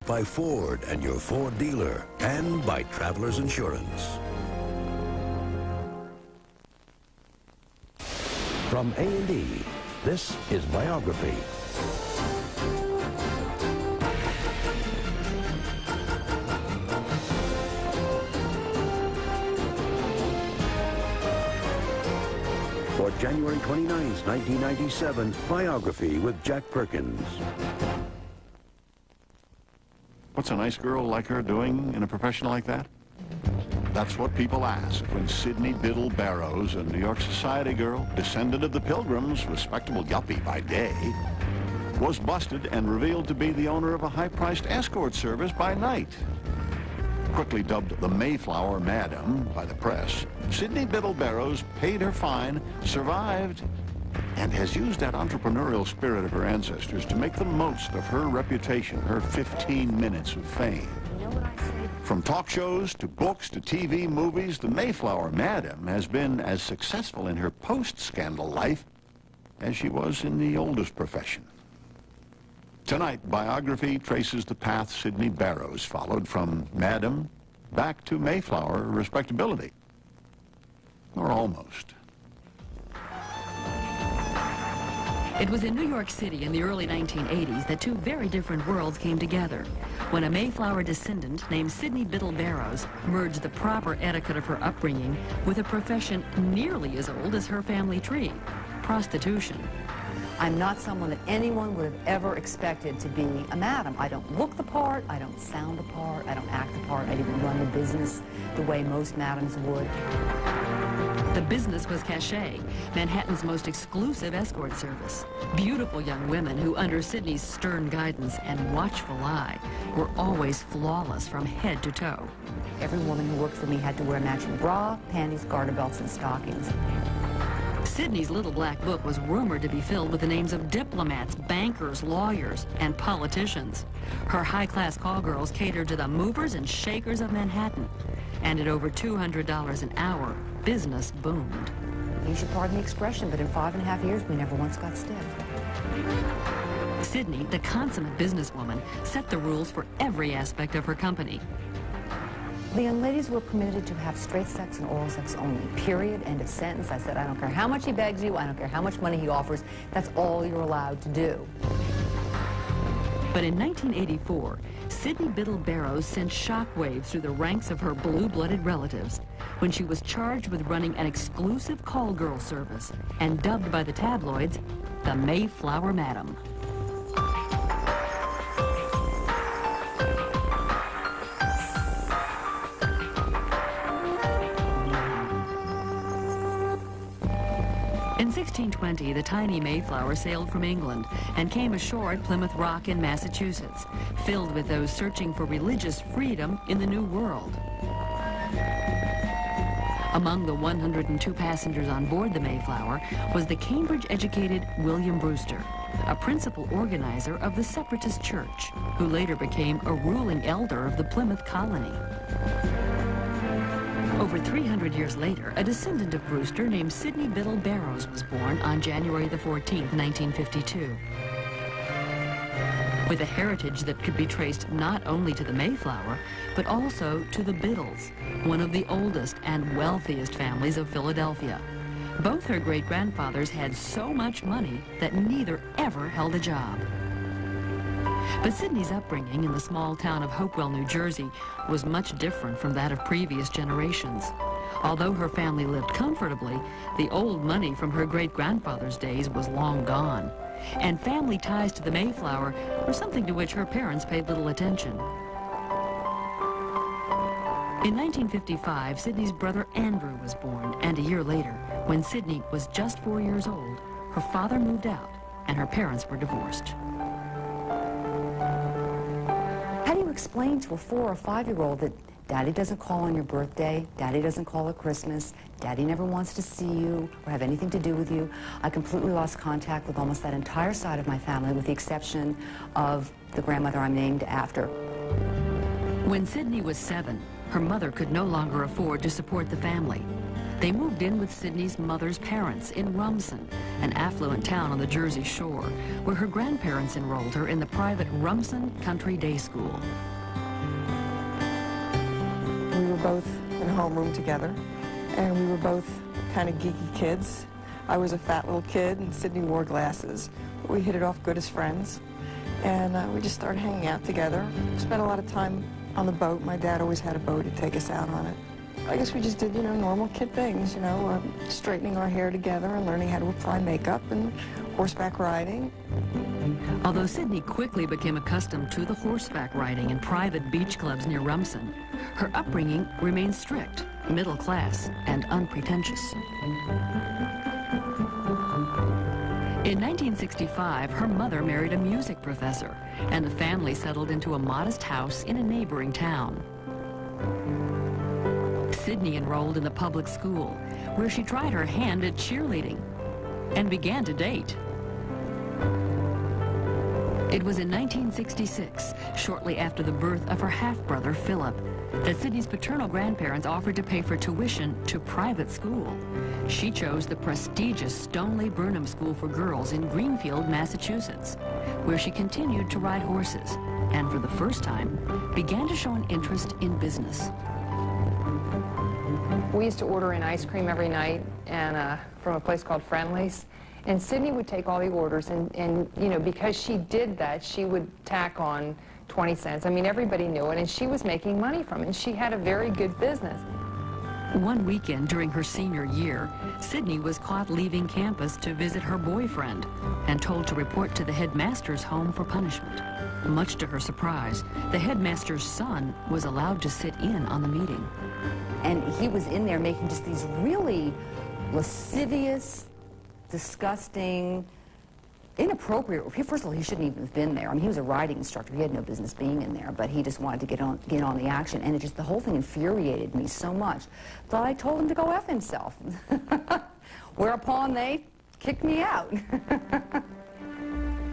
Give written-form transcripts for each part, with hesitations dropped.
by Ford and your Ford dealer, and by Travelers Insurance. From A&E, this is Biography. For January 29th, 1997, Biography with Jack Perkins. What's a nice girl like her doing in a profession like that? That's what people asked when Sydney Biddle Barrows, a New York society girl, descendant of the Pilgrims, respectable yuppie by day, was busted and revealed to be the owner of a high-priced escort service by night. Quickly dubbed the Mayflower Madam by the press, Sydney Biddle Barrows paid her fine, survived, and has used that entrepreneurial spirit of her ancestors to make the most of her reputation, her 15 minutes of fame. From talk shows to books to TV, movies, the Mayflower Madam has been as successful in her post-scandal life as she was in the oldest profession. Tonight, Biography traces the path Sydney Barrows followed from Madam back to Mayflower respectability. Or almost. It was in New York City in the early 1980s that two very different worlds came together, when a Mayflower descendant named Sydney Biddle Barrows merged the proper etiquette of her upbringing with a profession nearly as old as her family tree, prostitution. I'm not someone that anyone would have ever expected to be a madam. I don't look the part, I don't sound the part, I don't act the part, I didn't run the business the way most madams would. The business was Cachet, Manhattan's most exclusive escort service. Beautiful young women who, under Sydney's stern guidance and watchful eye, were always flawless from head to toe. Every woman who worked for me had to wear a matching bra, panties, garter belts, and stockings. Sydney's little black book was rumored to be filled with the names of diplomats, bankers, lawyers, and politicians. Her high-class call girls catered to the movers and shakers of Manhattan. And at over $200 an hour, business boomed. You should pardon the expression, but in 5.5 years, we never once got stiff. Sydney, the consummate businesswoman, set the rules for every aspect of her company. The young ladies were permitted to have straight sex and oral sex only, period, end of sentence. I said, I don't care how much he begs you, I don't care how much money he offers, that's all you're allowed to do. But in 1984, Sydney Biddle Barrows sent shockwaves through the ranks of her blue-blooded relatives when she was charged with running an exclusive call girl service and dubbed by the tabloids the Mayflower Madam. In 1620, the tiny Mayflower sailed from England and came ashore at Plymouth Rock in Massachusetts, filled with those searching for religious freedom in the New World. Among the 102 passengers on board the Mayflower was the Cambridge-educated William Brewster, a principal organizer of the Separatist Church, who later became a ruling elder of the Plymouth colony. Over 300 years later, a descendant of Brewster named Sydney Biddle Barrows was born on January the 14th, 1952. With a heritage that could be traced not only to the Mayflower, but also to the Biddles, one of the oldest and wealthiest families of Philadelphia. Both her great-grandfathers had so much money that neither ever held a job. But Sydney's upbringing in the small town of Hopewell, New Jersey, was much different from that of previous generations. Although her family lived comfortably, the old money from her great-grandfather's days was long gone, and family ties to the Mayflower were something to which her parents paid little attention. In 1955, Sydney's brother Andrew was born, and a year later, when Sydney was just 4 years old, her father moved out, and her parents were divorced. How do you explain to a 4 or 5-year-old that Daddy doesn't call on your birthday, Daddy doesn't call at Christmas, Daddy never wants to see you or have anything to do with you? I completely lost contact with almost that entire side of my family, with the exception of the grandmother I'm named after. When Sydney was 7, her mother could no longer afford to support the family. They moved in with Sydney's mother's parents in Rumson, an affluent town on the Jersey Shore, where her grandparents enrolled her in the private Rumson Country Day School. We were both in homeroom together, and we were both kind of geeky kids. I was a fat little kid, and Sydney wore glasses. But we hit it off good as friends, and we just started hanging out together. Spent a lot of time on the boat. My dad always had a boat. He'd take us out on it. I guess we just did, you know, normal kid things, you know, straightening our hair together and learning how to apply makeup and horseback riding. Although Sydney quickly became accustomed to the horseback riding in private beach clubs near Rumson, her upbringing remained strict, middle class, and unpretentious. In 1965, her mother married a music professor, and the family settled into a modest house in a neighboring town. Sydney enrolled in the public school, where she tried her hand at cheerleading and began to date. It was in 1966, shortly after the birth of her half-brother, Philip, that Sydney's paternal grandparents offered to pay for tuition to private school. She chose the prestigious Stoneleigh Burnham School for Girls in Greenfield, Massachusetts, where she continued to ride horses and, for the first time, began to show an interest in business. We used to order in ice cream every night and from a place called Friendly's. And Sydney would take all the orders, and you know, because she did that, she would tack on 20 cents. I mean, everybody knew it, and she was making money from it, and she had a very good business. One weekend during her senior year, Sydney was caught leaving campus to visit her boyfriend and told to report to the headmaster's home for punishment. Much to her surprise, the headmaster's son was allowed to sit in on the meeting. And he was in there making just these really lascivious, disgusting, inappropriate. First of all, he shouldn't even have been there. I mean, he was a riding instructor. He had no business being in there, but he just wanted to get on the action, and the whole thing infuriated me so much that I told him to go F himself. Whereupon they kicked me out.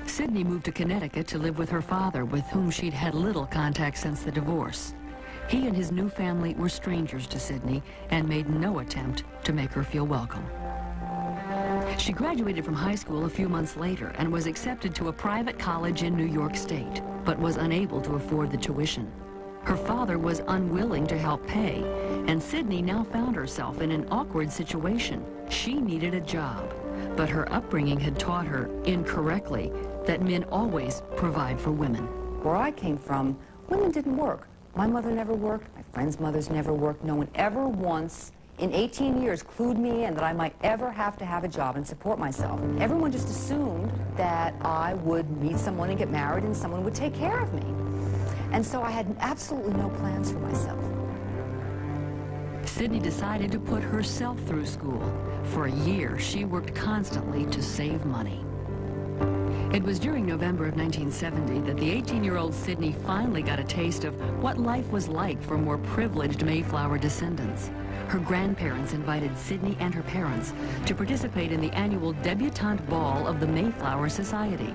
Sydney moved to Connecticut to live with her father, with whom she'd had little contact since the divorce. He and his new family were strangers to Sydney and made no attempt to make her feel welcome. She graduated from high school a few months later and was accepted to a private college in New York State, but was unable to afford the tuition. Her father was unwilling to help pay, and Sydney now found herself in an awkward situation. She needed a job, but her upbringing had taught her, incorrectly, that men always provide for women. Where I came from, women didn't work. My mother never worked, my friends' mothers never worked. No one ever once in 18 years clued me in that I might ever have to have a job and support myself. Everyone just assumed that I would meet someone and get married and someone would take care of me. And so I had absolutely no plans for myself. Sydney decided to put herself through school. For a year, she worked constantly to save money. It was during November of 1970 that the 18-year-old Sydney finally got a taste of what life was like for more privileged Mayflower descendants. Her grandparents invited Sydney and her parents to participate in the annual debutante ball of the Mayflower Society.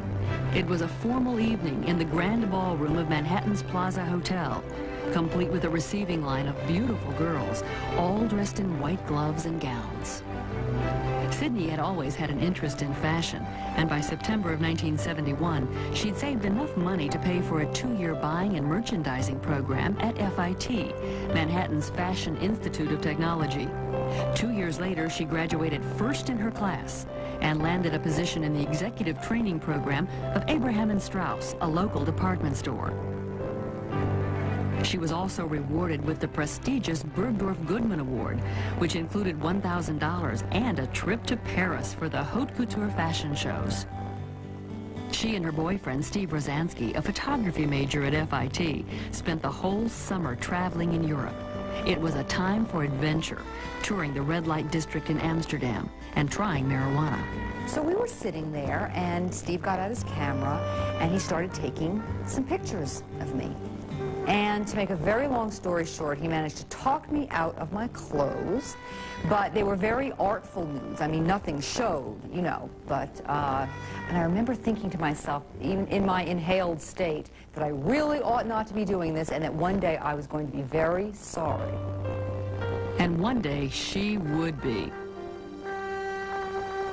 It was a formal evening in the grand ballroom of Manhattan's Plaza Hotel, complete with a receiving line of beautiful girls, all dressed in white gloves and gowns. Sydney had always had an interest in fashion, and by September of 1971, she'd saved enough money to pay for a 2-year buying and merchandising program at FIT, Manhattan's Fashion Institute of Technology. 2 years later, she graduated first in her class and landed a position in the executive training program of Abraham & Straus, a local department store. She was also rewarded with the prestigious Bergdorf Goodman Award, which included $1,000 and a trip to Paris for the haute couture fashion shows. She and her boyfriend, Steve Rosansky, a photography major at FIT, spent the whole summer traveling in Europe. It was a time for adventure, touring the red light district in Amsterdam and trying marijuana. So we were sitting there, and Steve got out his camera, and he started taking some pictures of me. And to make a very long story short, he managed to talk me out of my clothes, but they were very artful nudes. I mean, nothing showed, you know, but, and I remember thinking to myself, even in my inhaled state, that I really ought not to be doing this, and that one day I was going to be very sorry. And one day, she would be.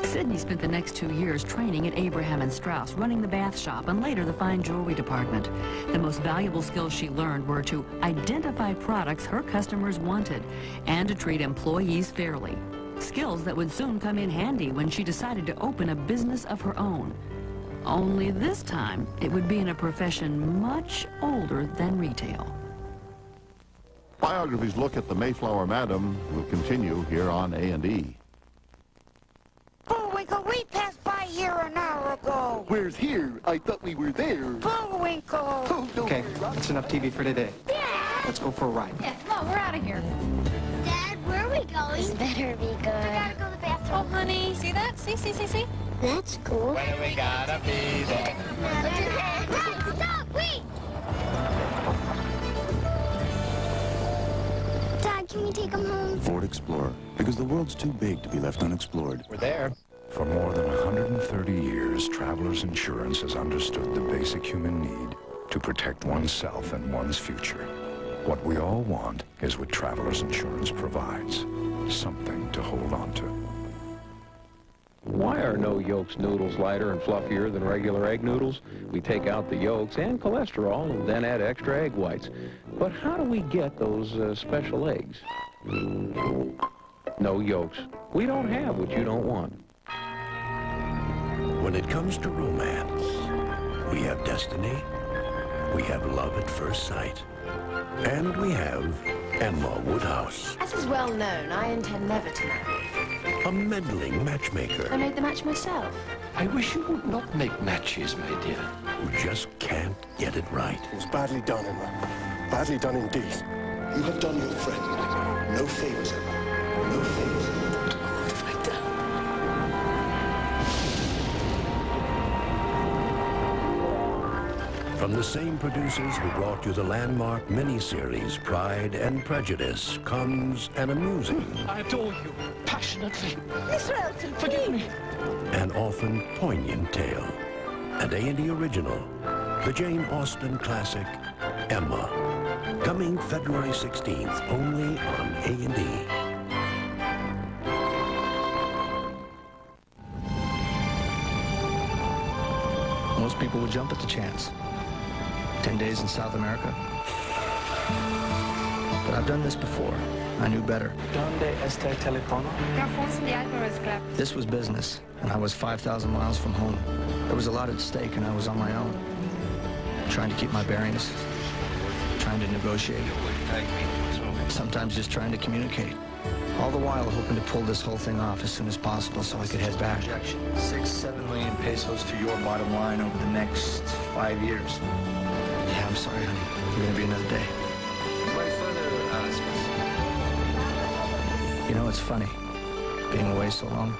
Sydney spent the next 2 years training at Abraham & Straus, running the bath shop and later the fine jewelry department. The most valuable skills she learned were to identify products her customers wanted and to treat employees fairly. Skills that would soon come in handy when she decided to open a business of her own. Only this time, it would be in a profession much older than retail. Biography's look at the Mayflower Madam will continue here on A&E. Bullwinkle, we passed by here an hour ago. Where's here? I thought we were there. Bullwinkle. Oh, don't Okay, worry, Rob. that's enough TV for today. Yeah. Let's go for a ride. Yeah, come on, we're out of here. Dad, where are we going? This better be good. We gotta go to the bathroom. Oh, honey, see that? See? That's cool. When we gotta be there. Dad, stop, wait! Dad, can we take him home? Ford Explorer, because the world's too big to be left unexplored. We're there. For more than 130 years, Travelers Insurance has understood the basic human need to protect oneself and one's future. What we all want is what Travelers Insurance provides, something to hold on to. Why are no yolks noodles lighter and fluffier than regular egg noodles? We take out the yolks and cholesterol and then add extra egg whites. But how do we get those special eggs? No yolks. We don't have what you don't want. When it comes to romance, we have destiny, we have love at first sight, and we have Emma Woodhouse. As is well known, I intend never to marry. A meddling matchmaker I made the match myself. I wish you would not make matches, my dear. who just can't get it right. It was badly done, Emma. Badly done indeed. You have done your friend no favors, Emma. No favors. What have I done? From the same producers who brought you the landmark miniseries Pride and Prejudice comes an amusing... I adore you passionately. Miss Relton, Forgive me. an often poignant tale. An A&E original, the Jane Austen classic, Emma. Coming February 16th, only on A&E. Most people would jump at the chance. 10 days in South America. But I've done this before. I knew better. ¿Dónde está el teléfono? This was business, and I was 5,000 miles from home. There was a lot at stake, and I was on my own. Trying to keep my bearings. Trying to negotiate. Sometimes just trying to communicate. All the while hoping to pull this whole thing off as soon as possible so I could head back. 6-7 million pesos to your bottom line over the next 5 years. Yeah, I'm sorry, honey. It's gonna be another day. You know, it's funny, being away so long.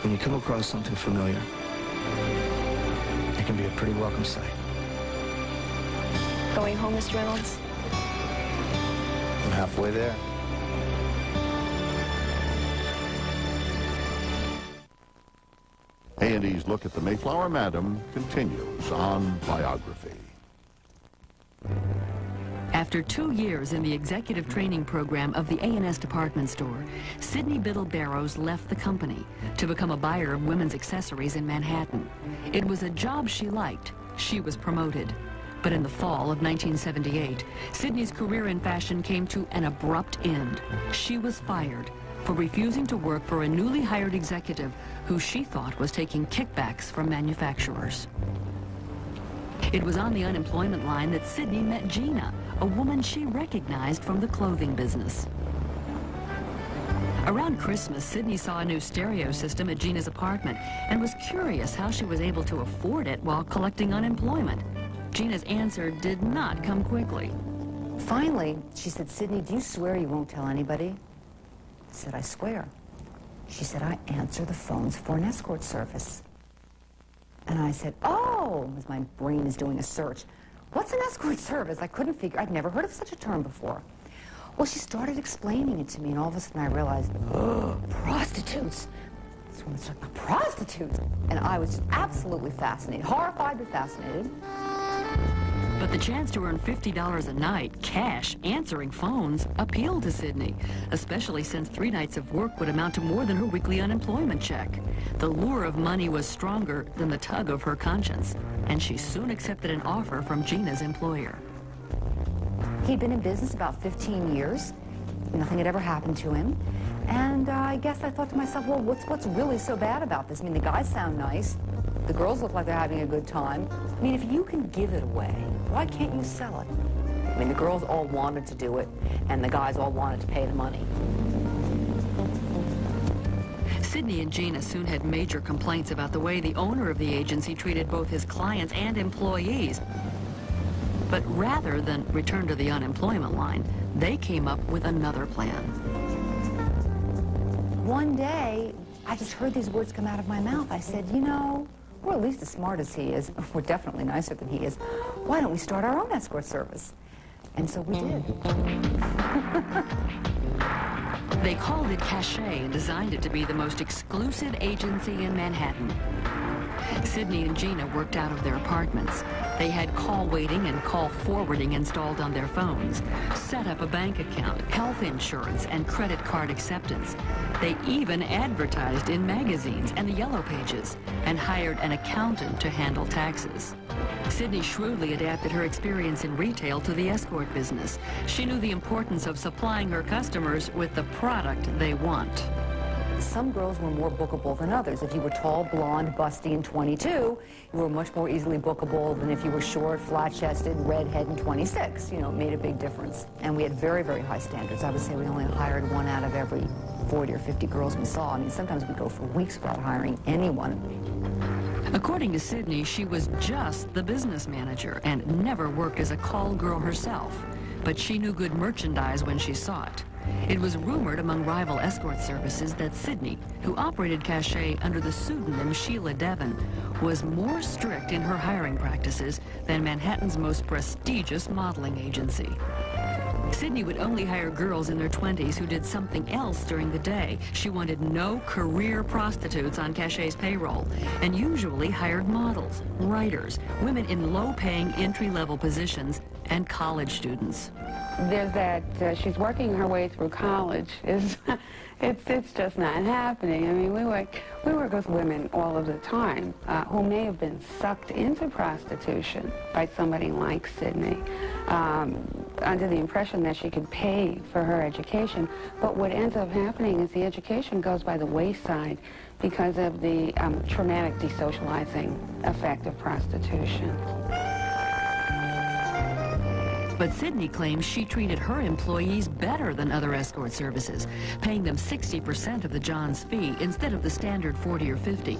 When you come across something familiar, it can be a pretty welcome sight. Going home, Mr. Reynolds? I'm halfway there. A&E's look at the Mayflower Madam continues on Biography. After 2 years in the executive training program of the A&S department store, Sydney Biddle Barrows left the company to become a buyer of women's accessories in Manhattan. It was a job she liked. She was promoted. But in the fall of 1978, Sydney's career in fashion came to an abrupt end. She was fired for refusing to work for a newly hired executive who she thought was taking kickbacks from manufacturers. It was on the unemployment line that Sydney met Gina, a woman she recognized from the clothing business. Around Christmas, Sydney saw a new stereo system at Gina's apartment and was curious how she was able to afford it while collecting unemployment. Gina's answer did not come quickly. Finally, she said, "Sydney, do you swear you won't tell anybody?" I said, "I swear." She said, "I answer the phones for an escort service." And I said, "Oh," as my brain is doing a search. "What's an escort service?" I couldn't figure. I'd never heard of such a term before. Well, she started explaining it to me, and all of a sudden I realized, prostitutes. This woman's talking about prostitutes. And I was just absolutely fascinated, horrified but fascinated. But the chance to earn $50 a night, cash, answering phones, appealed to Sydney, especially since 3 nights of work would amount to more than her weekly unemployment check. The lure of money was stronger than the tug of her conscience, and she soon accepted an offer from Gina's employer. He'd been in business about 15 years. Nothing had ever happened to him. And I guess I thought to myself, well, what's really so bad about this? I mean, the guys sound nice. The girls look like they're having a good time. I mean, if you can give it away, why can't you sell it? I mean, the girls all wanted to do it, and the guys all wanted to pay the money. Sydney and Gina soon had major complaints about the way the owner of the agency treated both his clients and employees. But rather than return to the unemployment line, they came up with another plan. One day, I just heard these words come out of my mouth. I said, you know, we're at least as smart as he is. We're definitely nicer than he is. Why don't we start our own escort service? And so we did. They called it Cachet and designed it to be the most exclusive agency in Manhattan. Sydney and Gina worked out of their apartments. They had call waiting and call forwarding installed on their phones, set up a bank account, health insurance, and credit card acceptance. They even advertised in magazines and the Yellow Pages and hired an accountant to handle taxes. Sydney shrewdly adapted her experience in retail to the escort business. She knew the importance of supplying her customers with the product they want. Some girls were more bookable than others. If you were tall, blonde, busty, and 22, you were much more easily bookable than if you were short, flat-chested, redhead, and 26. You know, it made a big difference. And we had very, very high standards. I would say we only hired 1 out of every 40 or 50 girls we saw. I mean, sometimes we'd go for weeks without hiring anyone. According to Sydney, she was just the business manager and never worked as a call girl herself. But she knew good merchandise when she saw it. It was rumored among rival escort services that Sydney, who operated Cachet under the pseudonym Sheila Devon, was more strict in her hiring practices than Manhattan's most prestigious modeling agency. Sydney would only hire girls in their 20s who did something else during the day. She wanted no career prostitutes on Cachet's payroll, and usually hired models, writers, women in low-paying entry-level positions, and college students. There's that she's working her way through college. It's just not happening. I mean, we work with women all of the time who may have been sucked into prostitution by somebody like Sydney, under the impression that she could pay for her education. But what ends up happening is the education goes by the wayside because of the traumatic desocializing effect of prostitution. But Sydney claims she treated her employees better than other escort services, paying them 60% of the John's fee instead of the standard 40 or 50,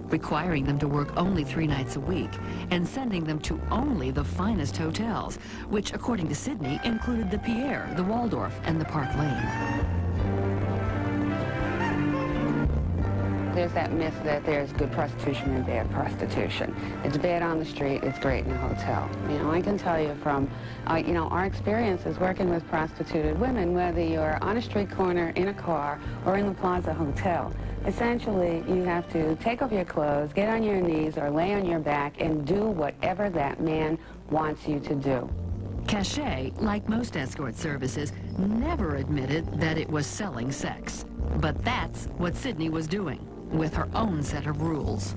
requiring them to work only 3 nights a week, and sending them to only the finest hotels, which, according to Sydney, included the Pierre, the Waldorf, and the Park Lane. There's that myth that there's good prostitution and bad prostitution. It's bad on the street, it's great in a hotel. You know, I can tell you from, you know, our experiences working with prostituted women, whether you're on a street corner, in a car, or in the Plaza Hotel, essentially you have to take off your clothes, get on your knees, or lay on your back, and do whatever that man wants you to do. Cachet, like most escort services, never admitted that it was selling sex. But that's what Sydney was doing, with her own set of rules.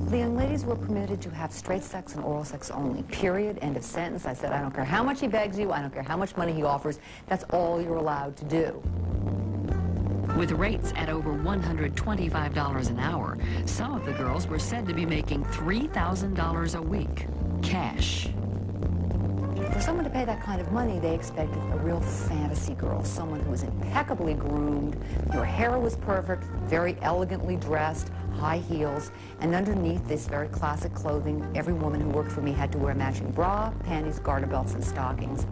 The young ladies were permitted to have straight sex and oral sex only, period, end of sentence. I said, I don't care how much he begs you, I don't care how much money he offers, that's all you're allowed to do. With rates at over $125 an hour, some of the girls were said to be making $3,000 a week, cash. For someone to pay that kind of money, they expected a real fantasy girl, someone who was impeccably groomed, her hair was perfect, very elegantly dressed, high heels, and underneath this very classic clothing, every woman who worked for me had to wear a matching bra, panties, garter belts, and stockings.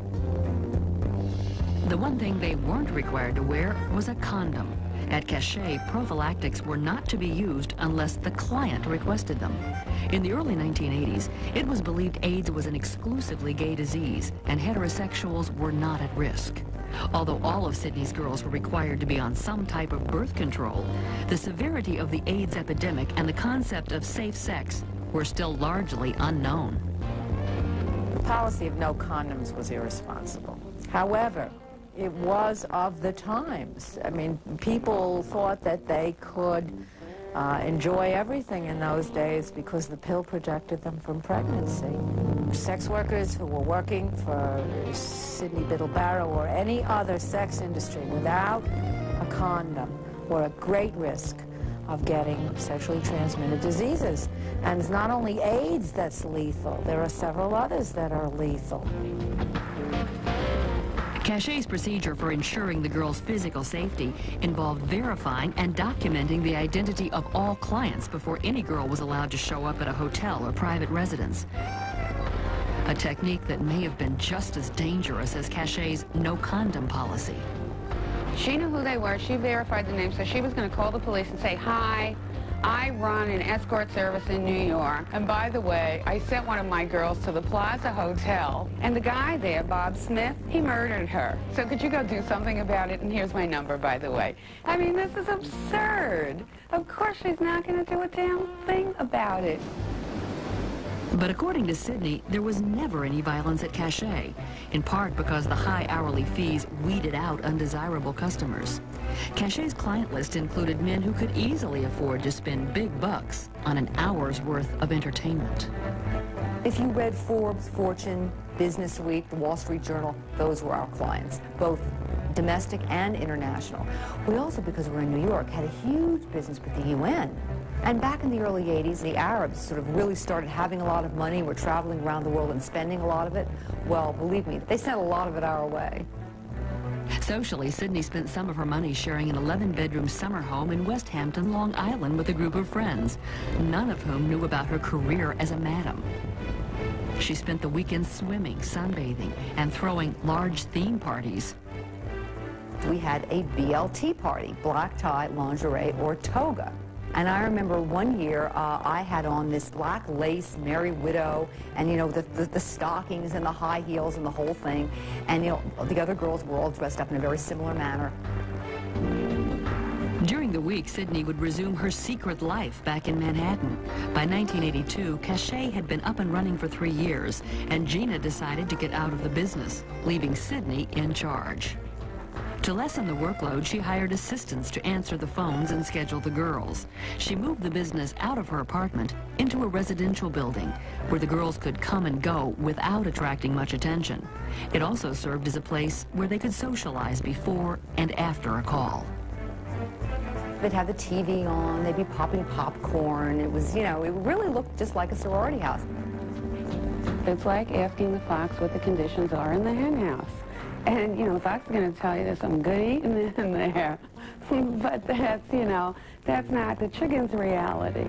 The one thing they weren't required to wear was a condom. At Cachet, prophylactics were not to be used unless the client requested them. In the early 1980s, it was believed AIDS was an exclusively gay disease, and heterosexuals were not at risk. Although all of Sydney's girls were required to be on some type of birth control, the severity of the AIDS epidemic and the concept of safe sex were still largely unknown. policy of no condoms was irresponsible. However, it was of the times. I mean, people thought that they could enjoy everything in those days because the pill protected them from pregnancy. Sex workers who were working for Sidney Biddle Barrow or any other sex industry without a condom were at great risk of getting sexually transmitted diseases. And it's not only AIDS that's lethal, there are several others that are lethal. Cachet's procedure for ensuring the girl's physical safety involved verifying and documenting the identity of all clients before any girl was allowed to show up at a hotel or private residence. A technique that may have been just as dangerous as Cachet's no condom policy. She knew who they were. She verified the name, so she was going to call the police and say, "Hi, I run an escort service in New York. And by the way, I sent one of my girls to the Plaza Hotel. And the guy there, Bob Smith, he murdered her. So could you go do something about it? And here's my number, by the way." I mean, this is absurd. Of course she's not going to do a damn thing about it. But according to Sidney, there was never any violence at Cachet, in part because the high hourly fees weeded out undesirable customers. Cachet's client list included men who could easily afford to spend big bucks on an hour's worth of entertainment. If you read Forbes, Fortune, Business Week, the Wall Street Journal, those were our clients, both domestic and international. We also, because we're in New York, had a huge business with the UN. And back in the early 80s, the Arabs sort of really started having a lot of money, were traveling around the world and spending a lot of it. Well, believe me, they sent a lot of it our way. Socially, Sidney spent some of her money sharing an 11-bedroom summer home in West Hampton, Long Island with a group of friends, none of whom knew about her career as a madam. She spent the weekends swimming, sunbathing, and throwing large theme parties. We had a BLT party, black tie, lingerie, or toga. And I remember one year I had on this black lace Merry Widow and, you know, the stockings and the high heels and the whole thing. And, you know, the other girls were all dressed up in a very similar manner. During the week, Sidney would resume her secret life back in Manhattan. By 1982, Cachet had been up and running for 3 years, and Gina decided to get out of the business, leaving Sidney in charge. To lessen the workload, she hired assistants to answer the phones and schedule the girls. She moved the business out of her apartment into a residential building where the girls could come and go without attracting much attention. It also served as a place where they could socialize before and after a call. They'd have the TV on, they'd be popping popcorn. It was, you know, it really looked just like a sorority house. It's like asking the fox what the conditions are in the hen house. And, you know, the fox is going to tell you there's some good eating in there. But that's, you know, that's not the chicken's reality.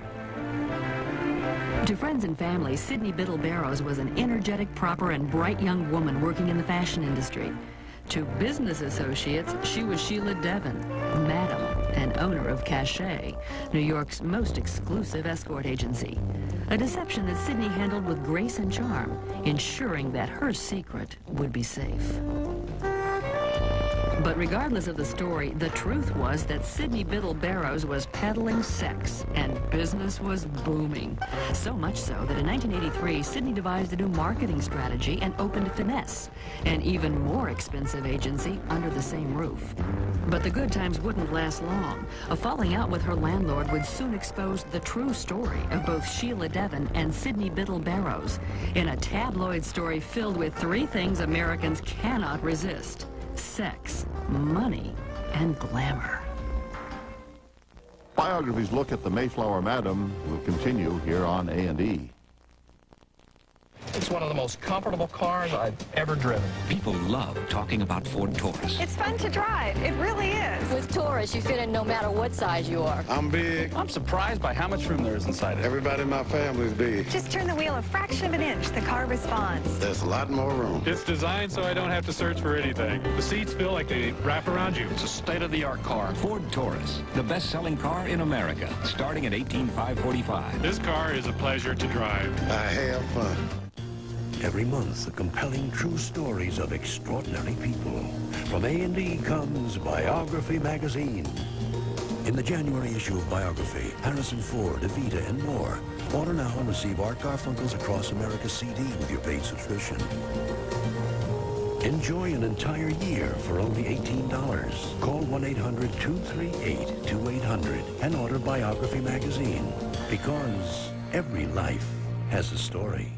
To friends and family, Sidney Biddle Barrows was an energetic, proper, and bright young woman working in the fashion industry. To business associates, she was Sheila Devon, madam and owner of Cachet, New York's most exclusive escort agency. A deception that Sidney handled with grace and charm, ensuring that her secret would be safe. But regardless of the story, the truth was that Sidney Biddle Barrows was peddling sex, and business was booming. So much so that in 1983, Sidney devised a new marketing strategy and opened Finesse, an even more expensive agency under the same roof. But the good times wouldn't last long. A falling out with her landlord would soon expose the true story of both Sheila Devon and Sidney Biddle Barrows in a tabloid story filled with 3 things Americans cannot resist: sex, money, and glamour. Biography's look at the Mayflower Madam will continue here on A&E. It's one of the most comfortable cars I've ever driven. People love talking about Ford Taurus. It's fun to drive. It really is. With Taurus, you fit in no matter what size you are. I'm big. I'm surprised by how much room there is inside it. Everybody in my family's big. Just turn the wheel a fraction of an inch. The car responds. There's a lot more room. It's designed so I don't have to search for anything. The seats feel like they wrap around you. It's a state-of-the-art car. Ford Taurus, the best-selling car in America, starting at $18,545. This car is a pleasure to drive. I have fun. Every month, the compelling true stories of extraordinary people. From A&E comes Biography magazine. In the January issue of Biography, Harrison Ford, Evita, and more. Order now and receive Art Garfunkel's Across America CD with your paid subscription. Enjoy an entire year for only $18. Call 1-800-238-2800 and order Biography magazine, because every life has a story.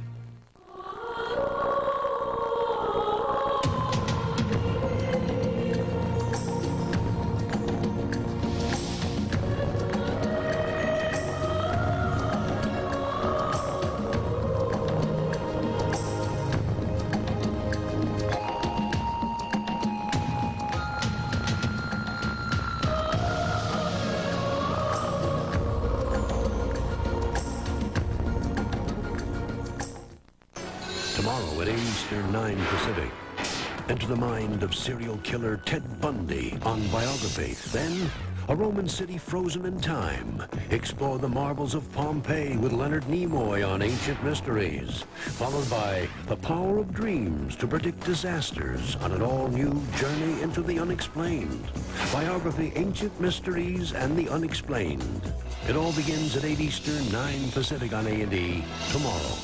Tomorrow at 8 Eastern, 9 Pacific. Enter the mind of serial killer Ted Bundy on Biography. Then, a Roman city frozen in time. Explore the marvels of Pompeii with Leonard Nimoy on Ancient Mysteries. Followed by The Power of Dreams to predict disasters on an all-new journey into the unexplained. Biography, Ancient Mysteries, and the Unexplained. It all begins at 8 Eastern, 9 Pacific on A&E tomorrow.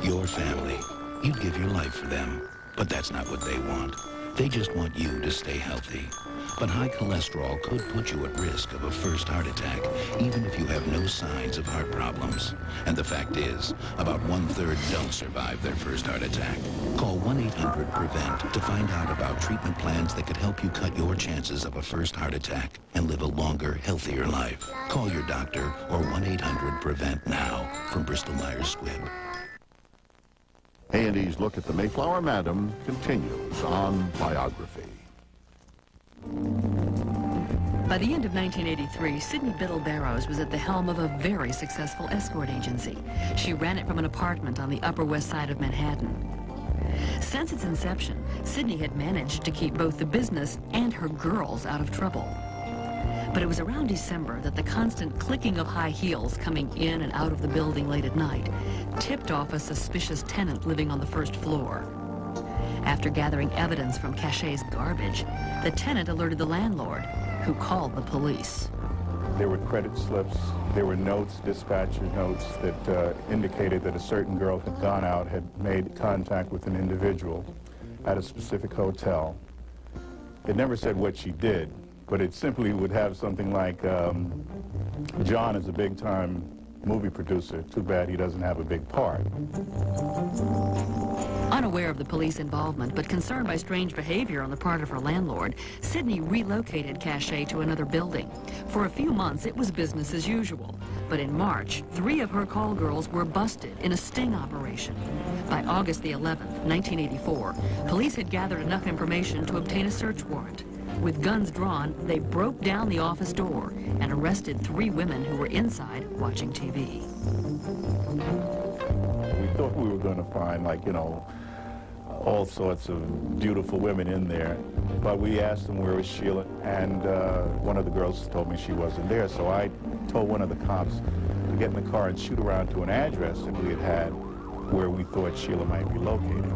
Your family. You'd give your life for them, but that's not what they want. They just want you to stay healthy. But high cholesterol could put you at risk of a first heart attack, even if you have no signs of heart problems. And the fact is, about 1/3 don't survive their first heart attack. Call 1-800-PREVENT to find out about treatment plans that could help you cut your chances of a first heart attack and live a longer, healthier life. Call your doctor or 1-800-PREVENT now from Bristol-Myers Squibb. A&E's look at the Mayflower Madam continues on Biography. By the end of 1983, Sydney Biddle Barrows was at the helm of a very successful escort agency. She ran it from an apartment on the Upper West Side of Manhattan. Since its inception, Sydney had managed to keep both the business and her girls out of trouble. But it was around December that the constant clicking of high heels coming in and out of the building late at night tipped off a suspicious tenant living on the first floor. After gathering evidence from Cachet's garbage, the tenant alerted the landlord, who called the police. There were credit slips, there were notes, dispatcher notes that indicated that a certain girl had gone out, had made contact with an individual at a specific hotel. It never said what she did, but it simply would have something like, John is a big-time movie producer. Too bad he doesn't have a big part. Unaware of the police involvement, but concerned by strange behavior on the part of her landlord, Sydney relocated Cachet to another building. For a few months, it was business as usual. But in March, 3 of her call girls were busted in a sting operation. By August the 11th, 1984, police had gathered enough information to obtain a search warrant. With guns drawn, they broke down the office door and arrested 3 women who were inside watching TV. We thought we were going to find, like, you know, all sorts of beautiful women in there. But we asked them where was Sheila, and one of the girls told me she wasn't there. So I told one of the cops to get in the car and shoot around to an address that we had where we thought Sheila might be located.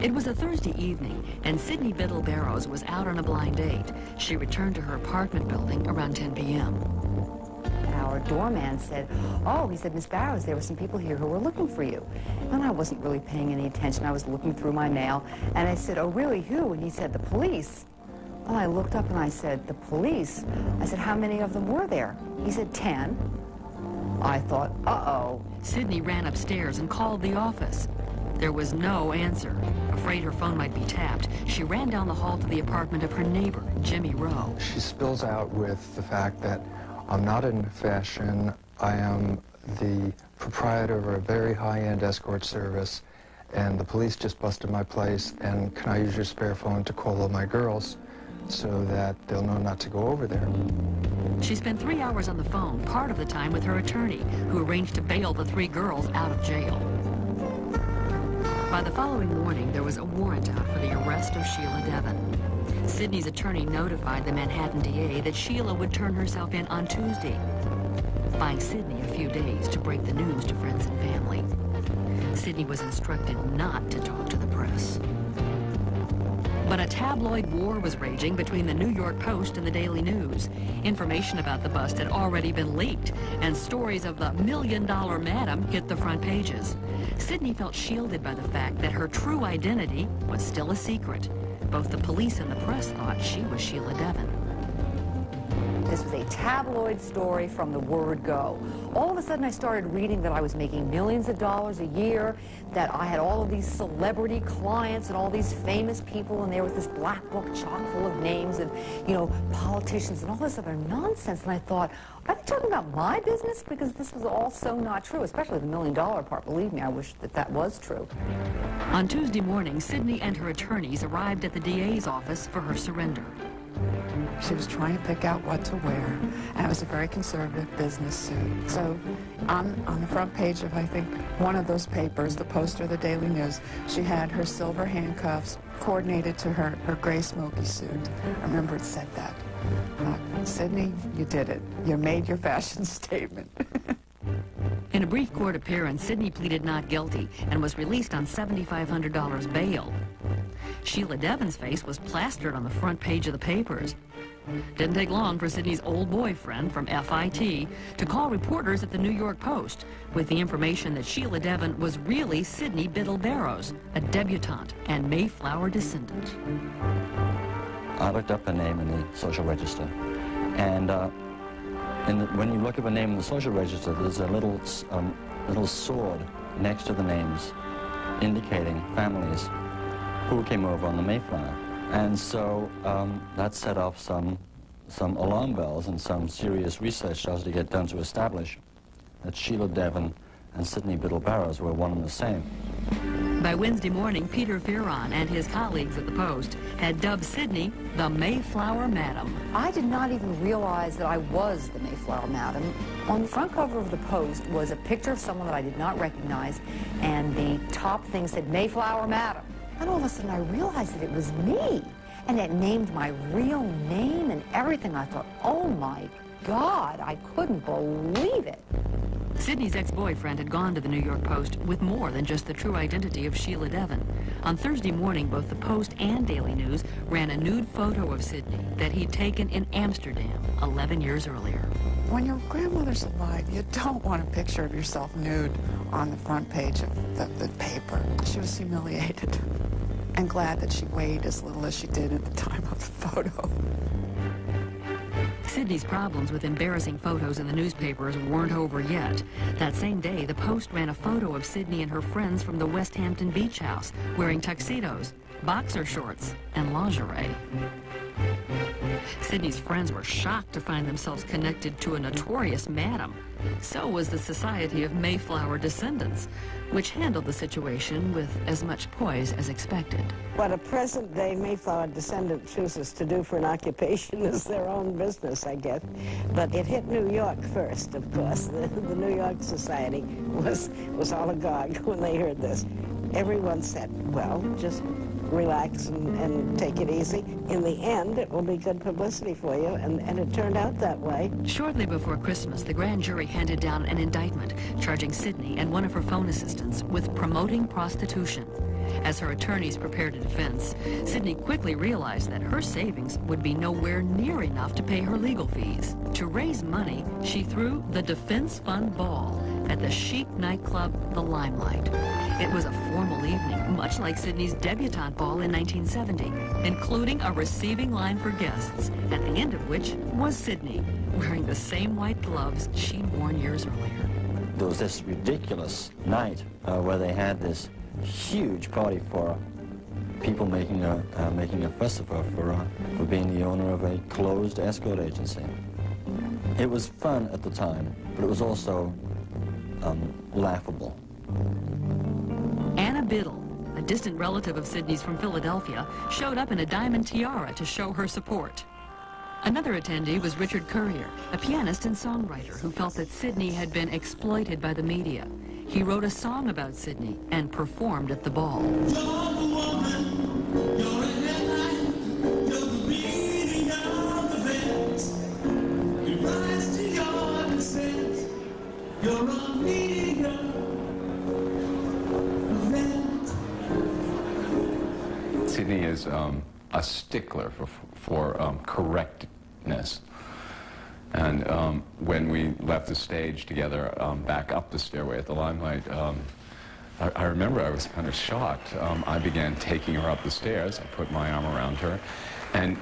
It was a Thursday evening, and Sydney Biddle Barrows was out on a blind date. She returned to her apartment building around 10 p.m. Our doorman said, oh, he said, Miss Barrows, there were some people here who were looking for you. And I wasn't really paying any attention. I was looking through my mail, and I said, oh, really, who? And he said, the police. Well, I looked up and I said, the police? I said, how many of them were there? He said, 10. I thought, uh-oh. Sydney ran upstairs and called the office. There was no answer. Afraid her phone might be tapped, she ran down the hall to the apartment of her neighbor, Jimmy Rowe. She spills out with the fact that I'm not in fashion. I am the proprietor of a very high-end escort service, and the police just busted my place, and can I use your spare phone to call all my girls so that they'll know not to go over there? She spent 3 hours on the phone, part of the time with her attorney, who arranged to bail the 3 girls out of jail. By the following morning, there was a warrant out for the arrest of Sheila Devon. Sydney's attorney notified the Manhattan DA that Sheila would turn herself in on Tuesday, buying Sydney a few days to break the news to friends and family. Sydney was instructed not to talk to the press. But a tabloid war was raging between the New York Post and the Daily News. Information about the bust had already been leaked, and stories of the $1 million madam hit the front pages. Sidney felt shielded by the fact that her true identity was still a secret. Both the police and the press thought she was Sheila Devon. This was a tabloid story from the word go. All of a sudden I started reading that I was making millions of dollars a year, that I had all of these celebrity clients and all these famous people, and there was this black book chock full of names and, you know, politicians and all this other nonsense. And I thought, are they talking about my business? Because this was all so not true, especially the $1 million part. Believe me, I wish that that was true. On Tuesday morning, Sidney and her attorneys arrived at the DA's office for her surrender. She was trying to pick out what to wear, and it was a very conservative business suit. So on the front page of, I think, one of those papers, the Post or the Daily News, she had her silver handcuffs coordinated to her gray smoky suit. I remember it said that. Sidney, you did it. You made your fashion statement. In a brief court appearance, Sidney pleaded not guilty and was released on $7,500 bail. Sheila Devon's face was plastered on the front page of the papers. Didn't take long for Sidney's old boyfriend from FIT to call reporters at the New York Post with the information that Sheila Devon was really Sidney Biddle Barrows, a debutante and Mayflower descendant. I looked up her name in the social register, and when you look up a name in the social register, there's a little sword next to the names indicating families who came over on the Mayflower. And so that set off some alarm bells, and some serious research started to get done to establish that Sheila Devon and Sidney Biddle Barrows were one and the same. By Wednesday morning, Peter Fearon and his colleagues at the Post had dubbed Sidney the Mayflower Madam. I did not even realize that I was the Mayflower Madam. On the front cover of the Post was a picture of someone that I did not recognize, and the top thing said Mayflower Madam. And all of a sudden I realized that it was me, and it named my real name and everything. I thought, oh my God, I couldn't believe it. Sidney's ex-boyfriend had gone to the New York Post with more than just the true identity of Sheila Devon. On Thursday morning, both the Post and Daily News ran a nude photo of Sidney that he'd taken in Amsterdam 11 years earlier. When your grandmother's alive, you don't want a picture of yourself nude on the front page of the paper. She was humiliated and glad that she weighed as little as she did at the time of the photo. Sidney's problems with embarrassing photos in the newspapers weren't over yet. That same day, the Post ran a photo of Sidney and her friends from the West Hampton beach house wearing tuxedos, boxer shorts, and lingerie. Sidney's friends were shocked to find themselves connected to a notorious madam. So was the Society of Mayflower Descendants, which handled the situation with as much poise as expected. What a present-day Mayflower descendant chooses to do for an occupation is their own business, I guess. But it hit New York first, of course. The New York Society was all agog when they heard this. Everyone said, well, just relax and take it easy. In the end, it will be good publicity for you, and it turned out that way. Shortly before Christmas, the grand jury handed down an indictment charging Sidney and one of her phone assistants with promoting prostitution. As her attorneys prepared a defense, Sidney quickly realized that her savings would be nowhere near enough to pay her legal fees. To raise money, she threw the Defense Fund Ball at the chic nightclub, The Limelight. It was a formal evening, much like Sidney's debutante ball in 1970, including a receiving line for guests, at the end of which was Sidney, wearing the same white gloves she'd worn years earlier. There was this ridiculous night where they had this huge party for people making a fuss of her for being the owner of a closed escort agency. It was fun at the time, but it was also laughable. Anna Biddle, a distant relative of Sidney's from Philadelphia, showed up in a diamond tiara to show her support. Another attendee was Richard Currier, a pianist and songwriter who felt that Sidney had been exploited by the media. He wrote a song about Sidney and performed at the ball. Sidney is a stickler for correctness. And when we left the stage together back up the stairway at the Limelight, I remember I was kind of shocked. I began taking her up the stairs. I put my arm around her, and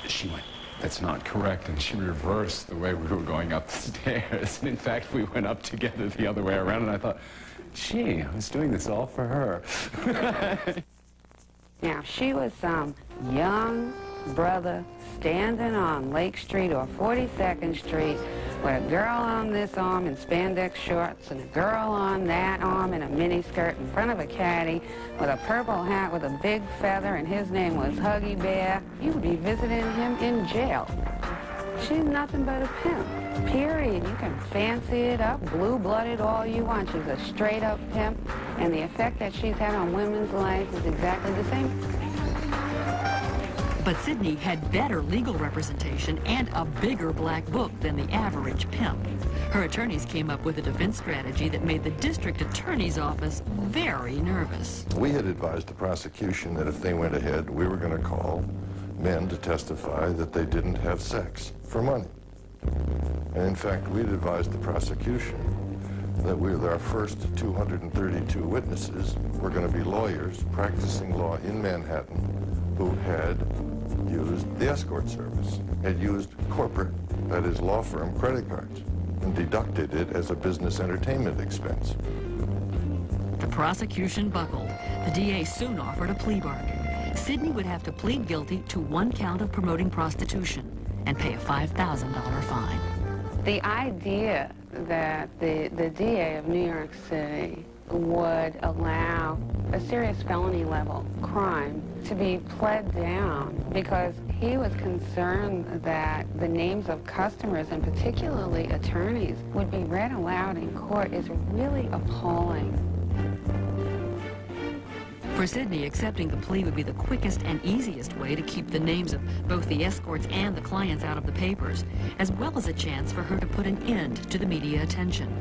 she went, "That's not correct," and she reversed the way we were going up the stairs. And in fact, we went up together the other way around, and I thought, gee, I was doing this all for her. Now, she was some young brother standing on Lake Street or 42nd Street with a girl on this arm in spandex shorts and a girl on that arm in a miniskirt in front of a caddy with a purple hat with a big feather, and his name was Huggy Bear. You would be visiting him in jail. She's nothing but a pimp, period. You can fancy it up, blue-blooded all you want. She's a straight-up pimp, and the effect that she's had on women's lives is exactly the same. But Sidney had better legal representation and a bigger black book than the average pimp. Her attorneys came up with a defense strategy that made the district attorney's office very nervous. We had advised the prosecution that if they went ahead, we were going to call men to testify that they didn't have sex for money. And in fact, we'd advised the prosecution that our first 232 witnesses were going to be lawyers practicing law in Manhattan who had used the escort service, had used corporate, that is law firm, credit cards, and deducted it as a business entertainment expense. The prosecution buckled. The DA soon offered a plea bargain. Sidney would have to plead guilty to one count of promoting prostitution and pay a $5,000 fine. The idea that the DA of New York City would allow a serious felony level crime to be pled down because he was concerned that the names of customers, and particularly attorneys, would be read aloud in court is really appalling. For Sidney, accepting the plea would be the quickest and easiest way to keep the names of both the escorts and the clients out of the papers, as well as a chance for her to put an end to the media attention.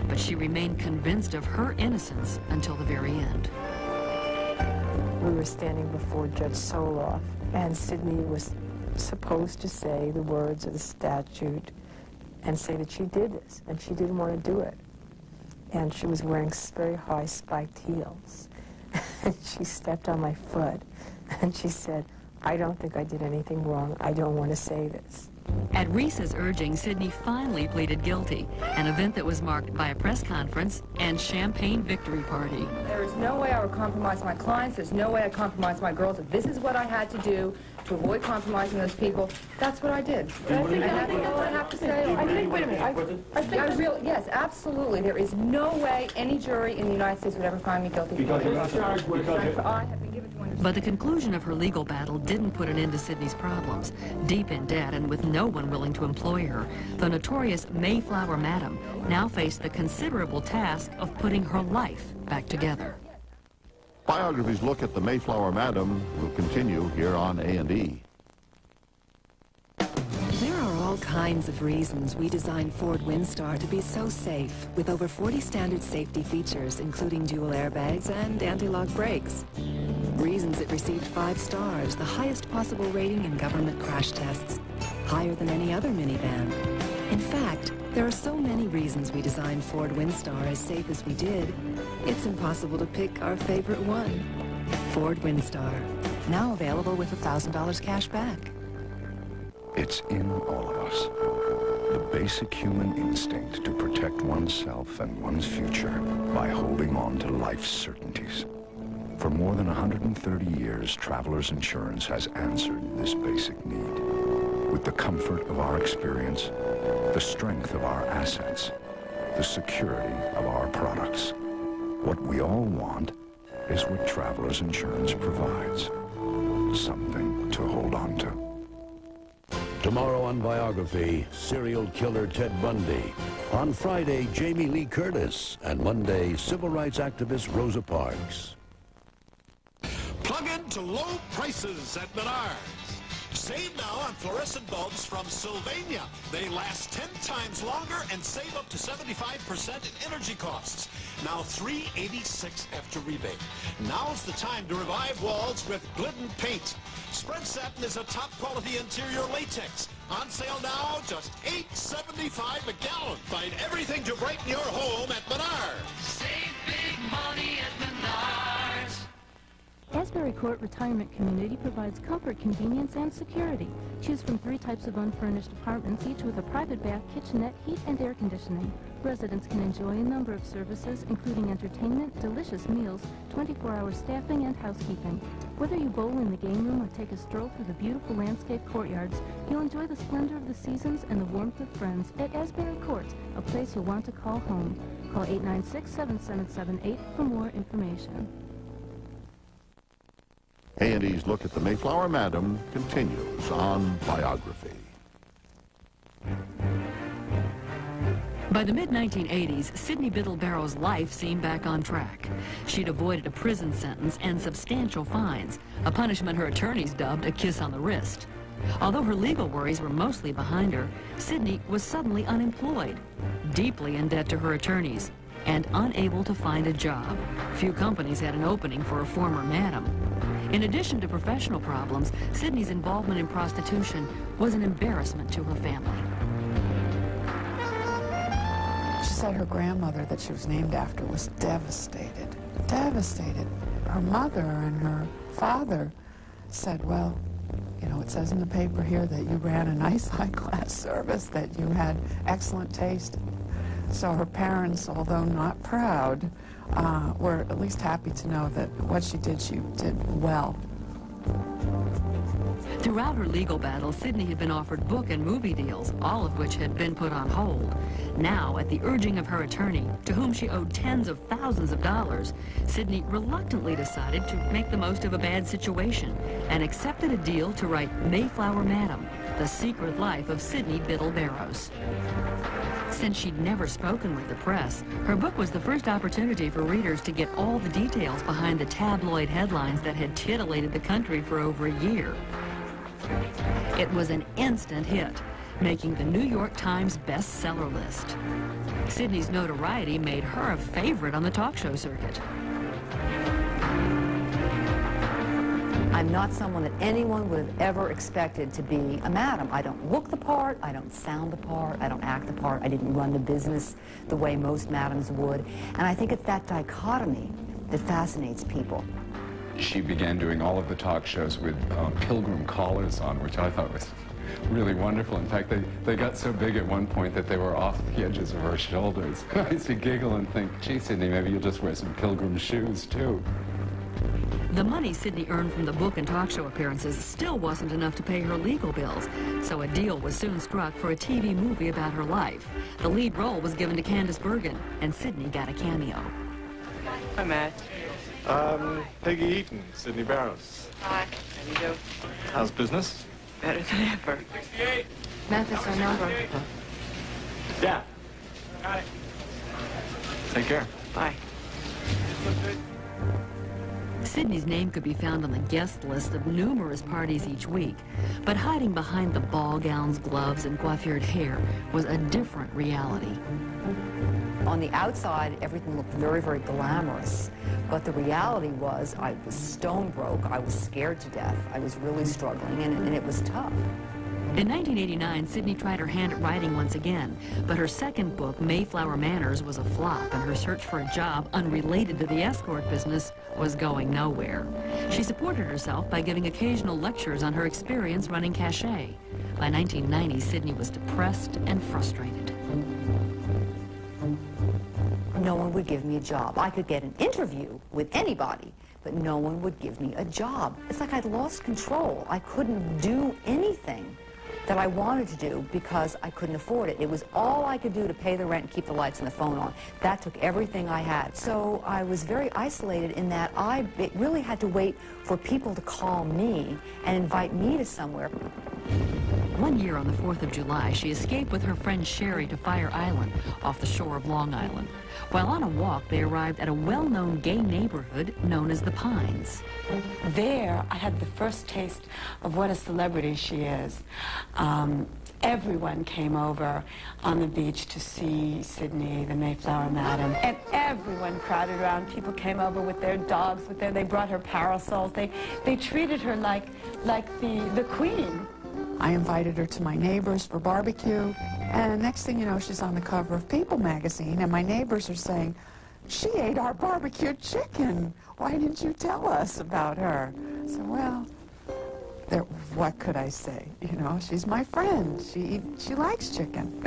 But she remained convinced of her innocence until the very end. We were standing before Judge Soloff, and Sidney was supposed to say the words of the statute and say that she did this, and she didn't want to do it. And she was wearing very high spiked heels. And she stepped on my foot, and she said, "I don't think I did anything wrong. I don't want to say this." At Reese's urging, Sidney finally pleaded guilty, an event that was marked by a press conference and champagne victory party. There is no way I would compromise my clients. There's no way I'd compromise my girls. If this is what I had to do to avoid compromising those people, that's what I did. And that's all I have to say. I think, wait a minute, yes, absolutely. There is no way any jury in the United States would ever find me guilty. But the conclusion of her legal battle didn't put an end to Sidney's problems. Deep in debt and with no one willing to employ her, the notorious Mayflower Madam now faced the considerable task of putting her life back together. Biography's look at the Mayflower Madam will continue here on A&E. There are all kinds of reasons we designed Ford Windstar to be so safe, with over 40 standard safety features, including dual airbags and anti-lock brakes. Reasons it received 5 stars, the highest possible rating in government crash tests, higher than any other minivan. In fact, there are so many reasons we designed Ford Windstar as safe as we did, it's impossible to pick our favorite one. Ford Windstar, now available with $1,000 cash back. It's in all of us, the basic human instinct to protect oneself and one's future by holding on to life's certainties. For more than 130 years, Travelers Insurance has answered this basic need. With the comfort of our experience, the strength of our assets, the security of our products. What we all want is what Travelers Insurance provides. Something to hold on to. Tomorrow on Biography, serial killer Ted Bundy. On Friday, Jamie Lee Curtis. And Monday, civil rights activist Rosa Parks. Plug into low prices at Menards. Save now on fluorescent bulbs from Sylvania. They last 10 times longer and save up to 75% in energy costs. Now $3.86 after rebate. Now's the time to revive walls with Glidden paint. Spread satin is a top quality interior latex. On sale now, just $8.75 a gallon. Find everything to brighten your home at Menards. Save big money at Menards. Asbury Court Retirement Community provides comfort, convenience, and security. Choose from 3 types of unfurnished apartments, each with a private bath, kitchenette, heat, and air conditioning. Residents can enjoy a number of services, including entertainment, delicious meals, 24-hour staffing, and housekeeping. Whether you bowl in the game room or take a stroll through the beautiful landscape courtyards, you'll enjoy the splendor of the seasons and the warmth of friends at Asbury Court, a place you'll want to call home. Call 896-7778 for more information. A&E's look at the Mayflower Madam continues on Biography. By the mid-1980s, Sydney Biddle Barrows' life seemed back on track. She'd avoided a prison sentence and substantial fines, a punishment her attorneys dubbed a kiss on the wrist. Although her legal worries were mostly behind her, Sydney was suddenly unemployed, deeply in debt to her attorneys, and unable to find a job. Few companies had an opening for a former madam. In addition to professional problems, Sydney's involvement in prostitution was an embarrassment to her family. She said her grandmother that she was named after was devastated. Devastated. Her mother and her father said, well, you know, it says in the paper here that you ran a nice high-class service, that you had excellent taste. So her parents, although not proud, were at least happy to know that what she did well. Throughout her legal battle, Sydney had been offered book and movie deals, all of which had been put on hold. Now, at the urging of her attorney, to whom she owed tens of thousands of dollars, Sydney reluctantly decided to make the most of a bad situation and accepted a deal to write Mayflower Madam, The Secret Life of Sydney Biddle Barrows. Since she'd never spoken with the press, her book was the first opportunity for readers to get all the details behind the tabloid headlines that had titillated the country for over a year. It was an instant hit, making the New York Times bestseller list. Sydney's notoriety made her a favorite on the talk show circuit. I'm not someone that anyone would have ever expected to be a madam. I don't look the part, I don't sound the part, I don't act the part, I didn't run the business the way most madams would. And I think it's that dichotomy that fascinates people. She began doing all of the talk shows with pilgrim collars on, which I thought was really wonderful. In fact, they got so big at one point that they were off the edges of her shoulders. I used to giggle and think, gee, Sydney, maybe you'll just wear some pilgrim shoes, too. The money Sydney earned from the book and talk show appearances still wasn't enough to pay her legal bills, so a deal was soon struck for a TV movie about her life. The lead role was given to Candice Bergen, and Sydney got a cameo. Hi, Matt. Peggy Eaton, Sydney Barrows. Hi, how do you do? How's business? Better than ever. Matt, that's our number. Yeah. Got it. Take care. Bye. Sydney's name could be found on the guest list of numerous parties each week, but hiding behind the ball gowns, gloves, and coiffured hair was a different reality. On the outside, everything looked very, very glamorous, but the reality was I was stone broke, I was scared to death, I was really struggling, and it was tough. In 1989, Sydney tried her hand at writing once again, but her second book, Mayflower Manners, was a flop, and her search for a job unrelated to the escort business was going nowhere. She supported herself by giving occasional lectures on her experience running cachet. By 1990, Sydney was depressed and frustrated. No one would give me a job. I could get an interview with anybody, but no one would give me a job. It's like I'd lost control. I couldn't do anything that I wanted to do because I couldn't afford it. It was all I could do to pay the rent and keep the lights and the phone on. That took everything I had. So I was very isolated in that I really had to wait for people to call me and invite me to somewhere. One year on the 4th of July, she escaped with her friend Sherry to Fire Island, off the shore of Long Island. While on a walk, they arrived at a well-known gay neighborhood known as the Pines. There, I had the first taste of what a celebrity she is. Everyone came over on the beach to see Sydney, the Mayflower Madam, and everyone crowded around. People came over with their dogs, they brought her parasols. They treated her like the queen. I invited her to my neighbors for barbecue, and next thing you know, she's on the cover of People magazine, and my neighbors are saying, "She ate our barbecued chicken. Why didn't you tell us about her?" So, well, what could I say? You know, she's my friend. She likes chicken.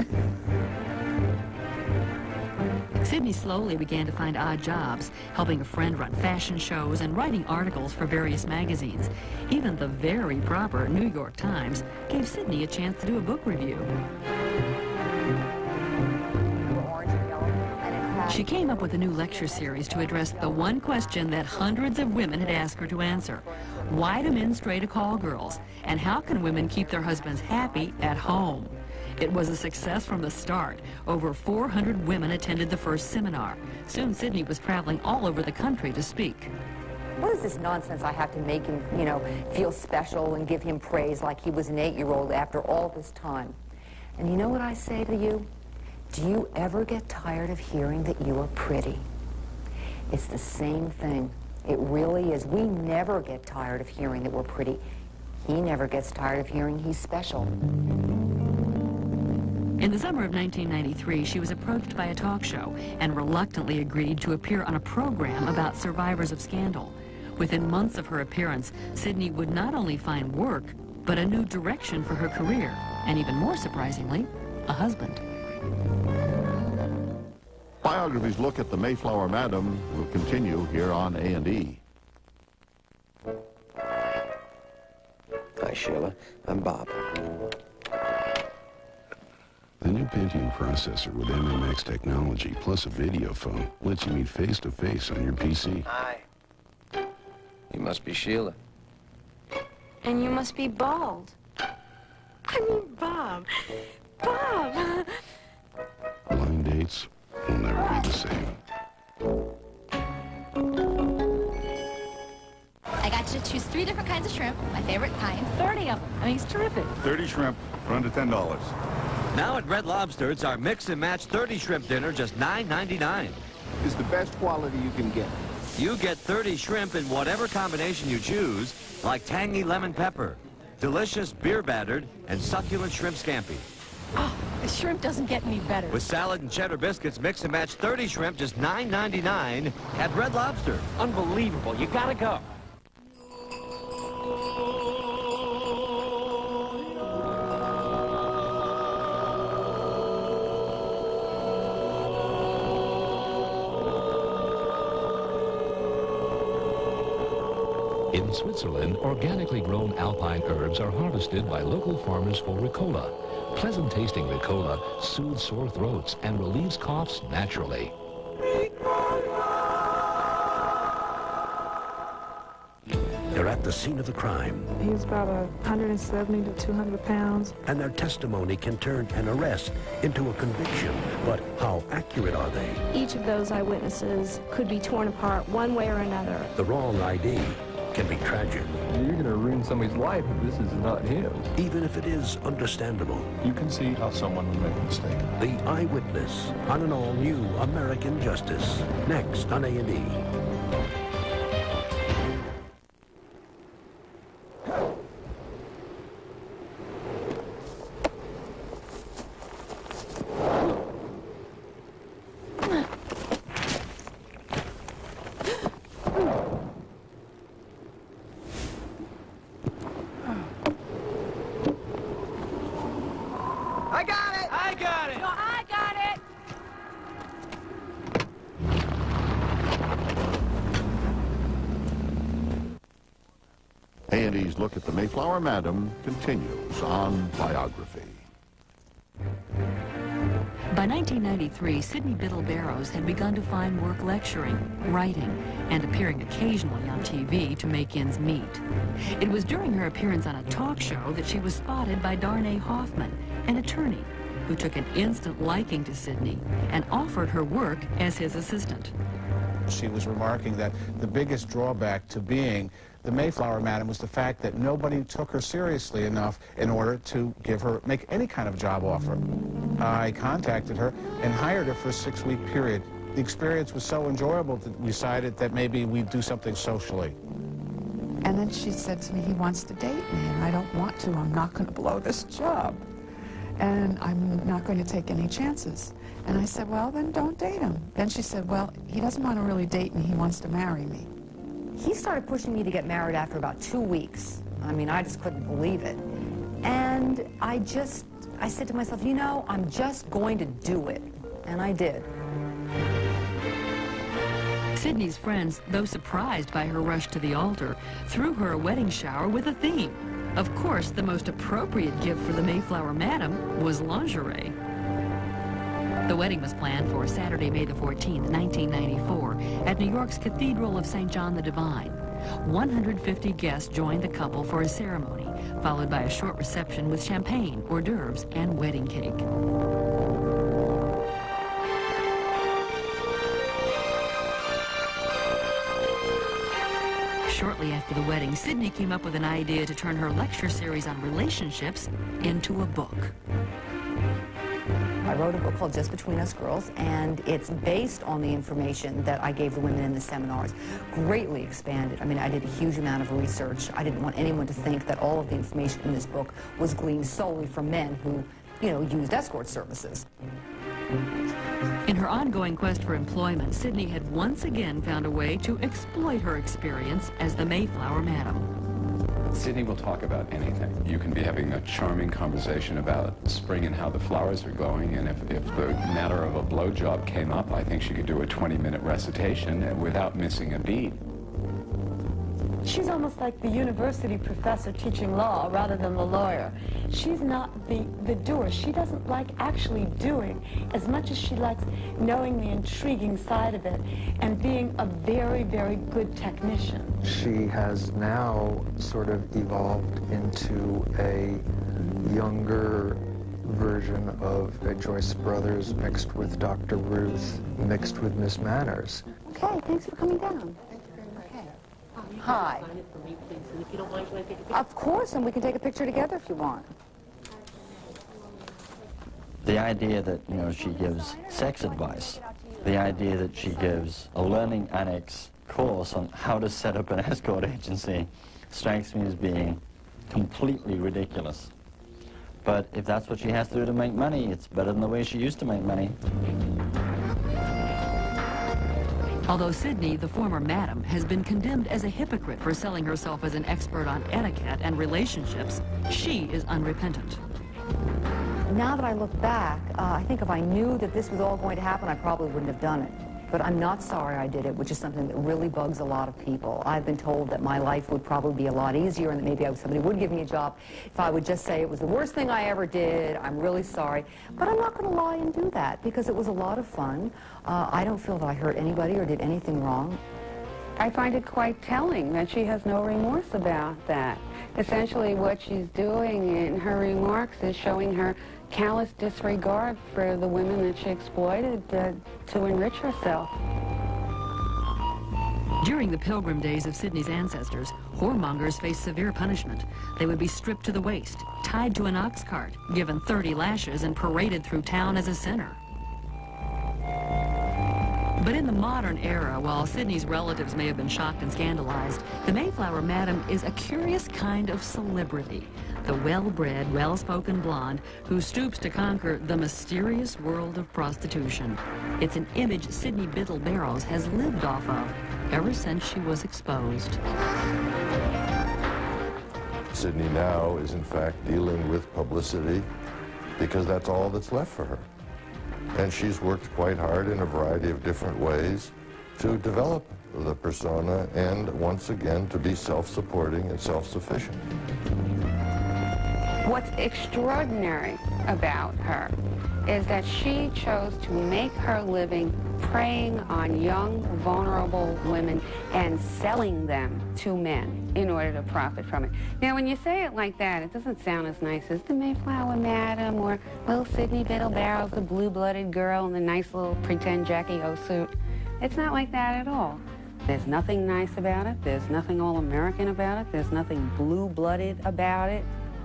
Sydney slowly began to find odd jobs, helping a friend run fashion shows and writing articles for various magazines. Even the very proper New York Times gave Sydney a chance to do a book review. She came up with a new lecture series to address the one question that hundreds of women had asked her to answer. Why do men stray to call girls? And how can women keep their husbands happy at home? It was a success from the start. Over 400 women attended the first seminar. Soon Sydney was traveling all over the country to speak. What is this nonsense I have to make him, you know, feel special and give him praise like he was an 8-year-old after all this time? And you know what I say to you? Do you ever get tired of hearing that you are pretty? It's the same thing. It really is. We never get tired of hearing that we're pretty. He never gets tired of hearing he's special. In the summer of 1993, she was approached by a talk show and reluctantly agreed to appear on a program about survivors of scandal. Within months of her appearance, Sydney would not only find work, but a new direction for her career, and even more surprisingly, a husband. Biography's look at the Mayflower Madam will continue here on A&E. Hi, Sheila. I'm Bob. The new Pentium processor with MMX technology plus a video phone lets you meet face-to-face on your PC. Hi. You must be Sheila. And you must be bald. I mean, Bob. Bob! Blind dates will never be the same. I got you to choose 3 different kinds of shrimp, my favorite kinds. 30 of them. I mean, it's terrific. 30 shrimp for under $10. Now at Red Lobster, it's our mix and match 30 shrimp dinner, just $9.99. It's the best quality you can get. You get 30 shrimp in whatever combination you choose, like tangy lemon pepper, delicious beer battered, and succulent shrimp scampi. Oh, the shrimp doesn't get any better. With salad and cheddar biscuits, mix and match 30 shrimp, just $9.99 at Red Lobster. Unbelievable. You gotta go. In Switzerland, organically grown alpine herbs are harvested by local farmers for Ricola. Pleasant-tasting Ricola soothes sore throats and relieves coughs naturally. They're at the scene of the crime, He was about 170 to 200 pounds. and their testimony can turn an arrest into a conviction. But how accurate are they? Each of those eyewitnesses could be torn apart one way or another. The wrong ID can be tragic. You're going to ruin somebody's life if this is not him. Even if it is understandable. You can see how someone would make a mistake. The Eyewitness on an all-new American Justice. Next on A&E. I got it! I got it! No, I got it! A&E's look at the Mayflower Madam continues on Biography. By By 1993, Sydney Biddle Barrows had begun to find work lecturing, writing, and appearing occasionally on TV to make ends meet. It was during her appearance on a talk show that she was spotted by Darnay Hoffman, an attorney, who took an instant liking to Sydney and offered her work as his assistant. She was remarking that the biggest drawback to being the Mayflower Madam was the fact that nobody took her seriously enough in order to make any kind of job offer. I contacted her and hired her for a 6-week period. The experience was so enjoyable that we decided that maybe we'd do something socially. And then she said to me, he wants to date me, and I don't want to. I'm not going to blow this job. And I'm not going to take any chances. And I said, well, then don't date him. Then she said, well, he doesn't want to really date me. He wants to marry me. He started pushing me to get married after about 2 weeks. I mean, I just couldn't believe it. And I said to myself, you know, I'm just going to do it. And I did. Sydney's friends, though surprised by her rush to the altar, threw her a wedding shower with a theme. Of course, the most appropriate gift for the Mayflower Madam was lingerie. The wedding was planned for Saturday, May the 14th, 1994, at New York's Cathedral of St. John the Divine. 150 guests joined the couple for a ceremony, followed by a short reception with champagne, hors d'oeuvres, and wedding cake. Shortly after the wedding, Sydney came up with an idea to turn her lecture series on relationships into a book. I wrote a book called Just Between Us Girls, and it's based on the information that I gave the women in the seminars, greatly expanded. I mean, I did a huge amount of research. I didn't want anyone to think that all of the information in this book was gleaned solely from men who, you know, used escort services. In her ongoing quest for employment, Sydney had once again found a way to exploit her experience as the Mayflower Madam. Sydney will talk about anything. You can be having a charming conversation about spring and how the flowers are going, and if the matter of a blowjob came up, I think she could do a 20-minute recitation without missing a beat. She's almost like the university professor teaching law rather than the lawyer. She's not the doer. She doesn't like actually doing as much as she likes knowing the intriguing side of it and being a very, very good technician. She has now sort of evolved into a younger version of Joyce Brothers mixed with Dr. Ruth, mixed with Miss Manners. Okay, thanks for coming down. Hi. Of course, and we can take a picture together if you want. The idea that, you know, she gives sex advice, the idea that she gives a learning annex course on how to set up an escort agency strikes me as being completely ridiculous. But if that's what she has to do to make money, it's better than the way she used to make money. Although Sydney, the former madam, has been condemned as a hypocrite for selling herself as an expert on etiquette and relationships, she is unrepentant. Now that I look back, I think if I knew that this was all going to happen, I probably wouldn't have done it. But I'm not sorry I did it, which is something that really bugs a lot of people. I've been told that my life would probably be a lot easier and that maybe somebody would give me a job if I would just say it was the worst thing I ever did, I'm really sorry. But I'm not going to lie and do that because it was a lot of fun. I don't feel that I hurt anybody or did anything wrong. I find it quite telling that she has no remorse about that. Essentially what she's doing in her remarks is showing her callous disregard for the women that she exploited to enrich herself. During the pilgrim days of Sydney's ancestors, whoremongers faced severe punishment. They would be stripped to the waist, tied to an ox cart, given 30 lashes, and paraded through town as a sinner. But in the modern era, while Sydney's relatives may have been shocked and scandalized, the Mayflower Madam is a curious kind of celebrity. The well-bred, well-spoken blonde who stoops to conquer the mysterious world of prostitution. It's an image Sydney Biddle Barrows has lived off of ever since she was exposed. Sydney now is in fact dealing with publicity because that's all that's left for her. And she's worked quite hard in a variety of different ways to develop the persona and once again to be self-supporting and self-sufficient. What's extraordinary about her is that she chose to make her living preying on young, vulnerable women and selling them to men in order to profit from it. Now, when you say it like that, it doesn't sound as nice as the Mayflower Madam or little Sydney Biddle Barrows, the blue-blooded girl in the nice little pretend Jackie O suit. It's not like that at all. There's nothing nice about it. There's nothing all-American about it. There's nothing blue-blooded about it.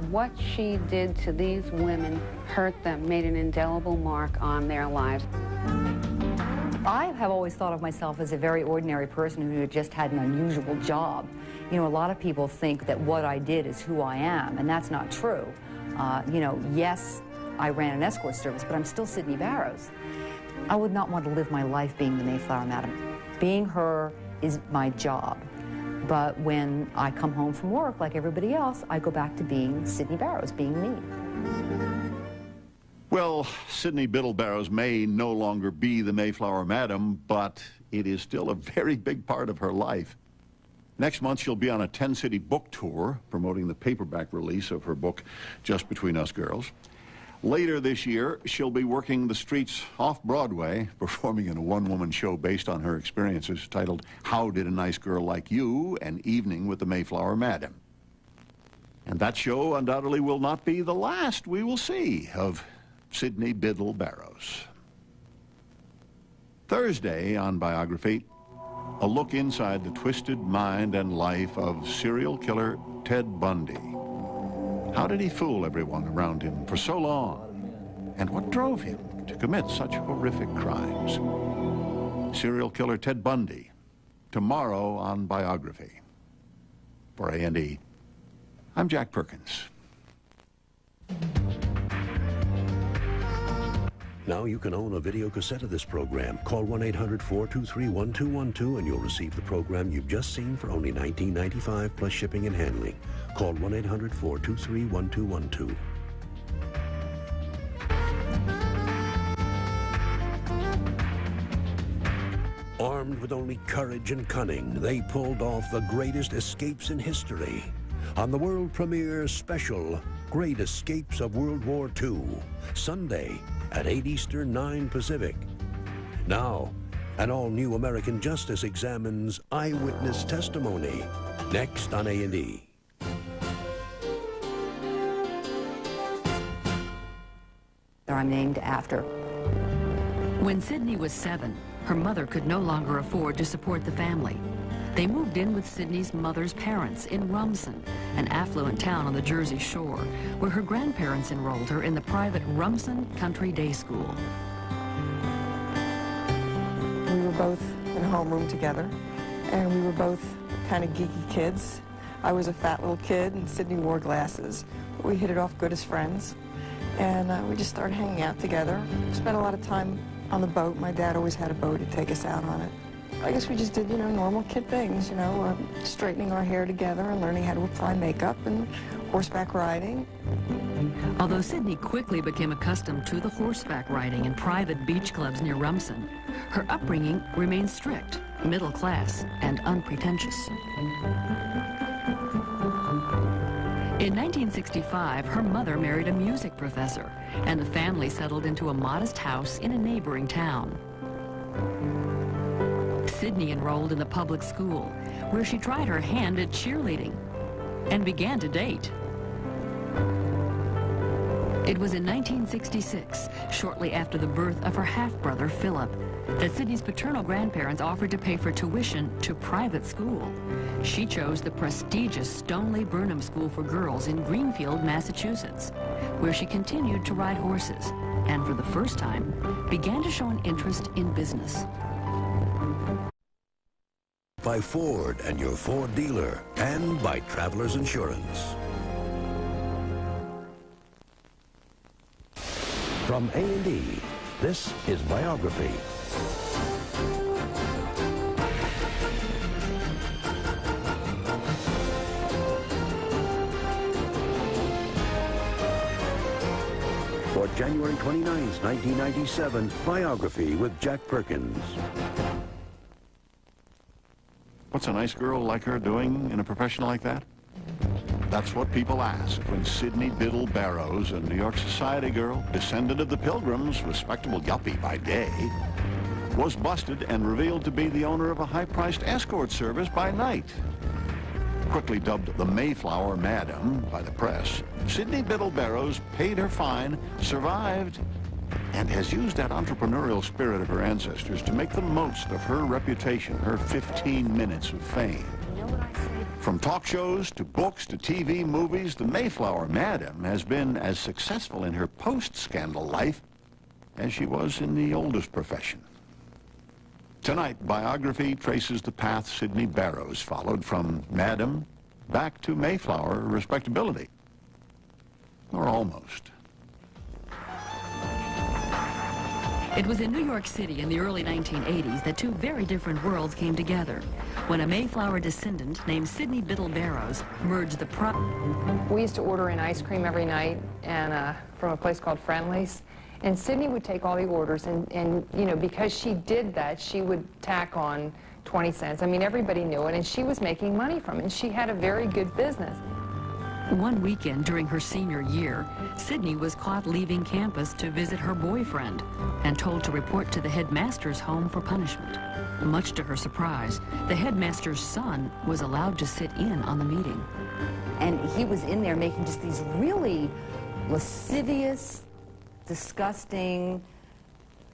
What she did to these women hurt them, made an indelible mark on their lives. I have always thought of myself as a very ordinary person who just had an unusual job. You know, a lot of people think that what I did is who I am, and that's not true. You know, yes, I ran an escort service, but I'm still Sydney Barrows. I would not want to live my life being the Mayflower Madam. Being her is my job. But when I come home from work, like everybody else, I go back to being Sydney Barrows, being me. Well, Sydney Biddle Barrows may no longer be the Mayflower Madam, but it is still a very big part of her life. Next month, she'll be on a 10-city book tour promoting the paperback release of her book, Just Between Us Girls. Later this year, she'll be working the streets off Broadway, performing in a one-woman show based on her experiences titled How Did a Nice Girl Like You? An Evening with the Mayflower Madam. And that show undoubtedly will not be the last we will see of Sydney Biddle Barrows. Thursday on Biography, a look inside the twisted mind and life of serial killer Ted Bundy. How did he fool everyone around him for so long? And what drove him to commit such horrific crimes? Serial killer Ted Bundy, tomorrow on Biography. For A&E, I'm Jack Perkins. Now you can own a video cassette of this program. Call 1-800-423-1212 and you'll receive the program you've just seen for only $19.95 plus shipping and handling. Call 1-800-423-1212. Armed with only courage and cunning, they pulled off the greatest escapes in history. On the world premiere special, Great Escapes of World War II, Sunday at 8 Eastern, 9 Pacific. Now, an all-new American Justice examines eyewitness testimony. Next on A&E. I'm named after. When Sydney was 7, her mother could no longer afford to support the family. They moved in with Sydney's mother's parents in Rumson, an affluent town on the Jersey Shore, where her grandparents enrolled her in the private Rumson Country Day School. We were both in homeroom together, and we were both kind of geeky kids. I was a fat little kid, and Sydney wore glasses. We hit it off good as friends, and we just started hanging out together. Spent a lot of time on the boat. My dad always had a boat to take us out on it. I guess we just did, you know, normal kid things, you know, straightening our hair together and learning how to apply makeup and horseback riding. Although Sydney quickly became accustomed to the horseback riding in private beach clubs near Rumson, her upbringing remained strict, middle class, and unpretentious. In 1965, her mother married a music professor, and the family settled into a modest house in a neighboring town. Sydney enrolled in the public school, where she tried her hand at cheerleading and began to date. It was in 1966, shortly after the birth of her half-brother, Philip, that Sydney's paternal grandparents offered to pay for tuition to private school. She chose the prestigious Stoneleigh Burnham School for Girls in Greenfield, Massachusetts, where she continued to ride horses and, for the first time, began to show an interest in business. By Ford and your Ford dealer, and by Travelers Insurance. From A&E, this is Biography. For January 29th, 1997, Biography with Jack Perkins. What's a nice girl like her doing in a profession like that? That's what people asked when Sydney Biddle Barrows, a New York society girl, descendant of the Pilgrims, respectable yuppie by day, was busted and revealed to be the owner of a high-priced escort service by night. Quickly dubbed the Mayflower Madam by the press, Sydney Biddle Barrows paid her fine, survived, and has used that entrepreneurial spirit of her ancestors to make the most of her reputation, her 15 minutes of fame. From talk shows to books to TV, movies, the Mayflower Madam has been as successful in her post-scandal life as she was in the oldest profession. Tonight, Biography traces the path Sydney Barrows followed from Madam back to Mayflower respectability. Or almost. It was in New York City in the early 1980s that two very different worlds came together when a Mayflower descendant named Sydney Biddle Barrows merged the We used to order in ice cream every night and from a place called Friendly's. And Sydney would take all the orders, and you know, because she did that, she would tack on 20 cents. I mean, everybody knew it, and she was making money from it, and she had a very good business. One weekend during her senior year, Sydney was caught leaving campus to visit her boyfriend and told to report to the headmaster's home for punishment. Much to her surprise, the headmaster's son was allowed to sit in on the meeting. And he was in there making just these really lascivious, disgusting,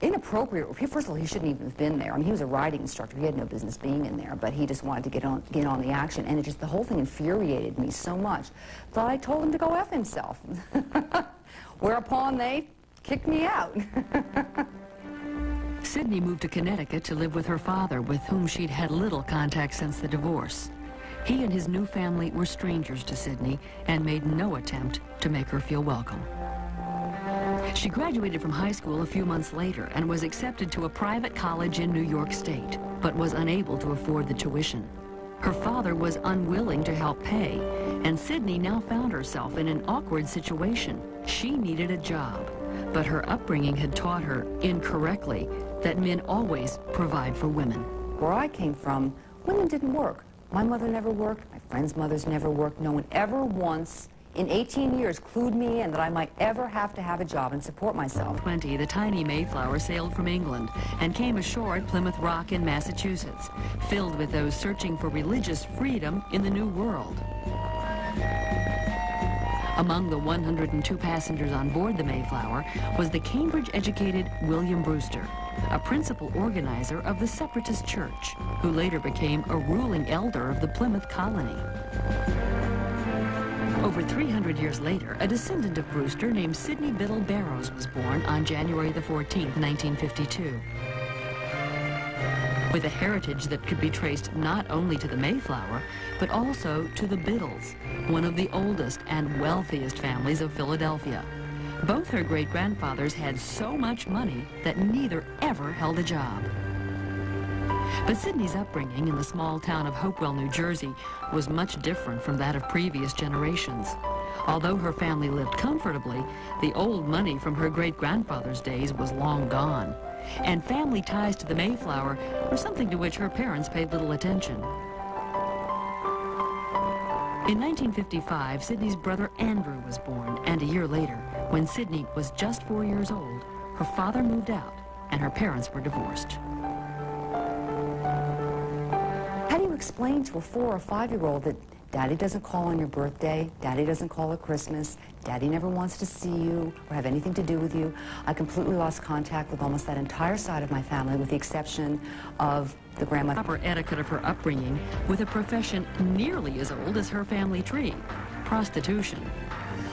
inappropriate. First of all, he shouldn't even have been there. I mean, he was a riding instructor. He had no business being in there, but he just wanted to get on the action, and the whole thing infuriated me so much that I told him to go F himself. Whereupon they kicked me out. Sydney moved to Connecticut to live with her father, with whom she'd had little contact since the divorce. He and his new family were strangers to Sydney and made no attempt to make her feel welcome. She graduated from high school a few months later and was accepted to a private college in New York State, but was unable to afford the tuition. Her father was unwilling to help pay, and Sydney now found herself in an awkward situation. She needed a job, but her upbringing had taught her, incorrectly, that men always provide for women. Where I came from, women didn't work. My mother never worked, my friends' mothers never worked. No one ever once in 18 years clued me in that I might ever have to have a job and support myself. The tiny Mayflower sailed from England and came ashore at Plymouth Rock in Massachusetts, filled with those searching for religious freedom in the New World. Among the 102 passengers on board the Mayflower was the Cambridge-educated William Brewster, a principal organizer of the Separatist Church, who later became a ruling elder of the Plymouth colony. Over 300 years later, a descendant of Brewster named Sydney Biddle Barrows was born on January the 14th, 1952. With a heritage that could be traced not only to the Mayflower, but also to the Biddles, one of the oldest and wealthiest families of Philadelphia. Both her great-grandfathers had so much money that neither ever held a job. But Sydney's upbringing in the small town of Hopewell, New Jersey, was much different from that of previous generations. Although her family lived comfortably, the old money from her great-grandfather's days was long gone, and family ties to the Mayflower were something to which her parents paid little attention. In 1955, Sydney's brother Andrew was born, and a year later, when Sydney was just 4 years old, her father moved out, and her parents were divorced. How do you explain to a 4 or 5-year-old that Daddy doesn't call on your birthday, Daddy doesn't call at Christmas, Daddy never wants to see you or have anything to do with you? I completely lost contact with almost that entire side of my family, with the exception of the grandmother. Proper etiquette of her upbringing, with a profession nearly as old as her family tree, prostitution.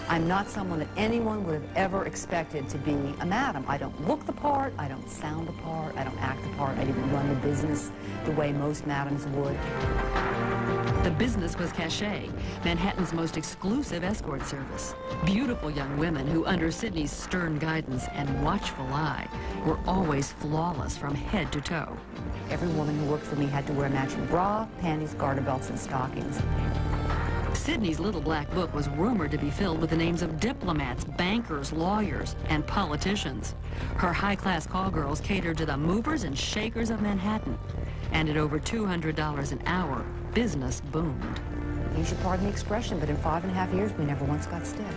I'm not someone that anyone would have ever expected to be a madam. I don't look the part, I don't sound the part, I don't act the part, I didn't run the business the way most madams would. The business was Cachet, Manhattan's most exclusive escort service. Beautiful young women who, under Sydney's stern guidance and watchful eye, were always flawless from head to toe. Every woman who worked for me had to wear a matching bra, panties, garter belts, and stockings. Sydney's little black book was rumored to be filled with the names of diplomats, bankers, lawyers, and politicians. Her high-class call girls catered to the movers and shakers of Manhattan. And at over $200 an hour, business boomed. you should pardon the expression, but in 5.5 years, we never once got stiff.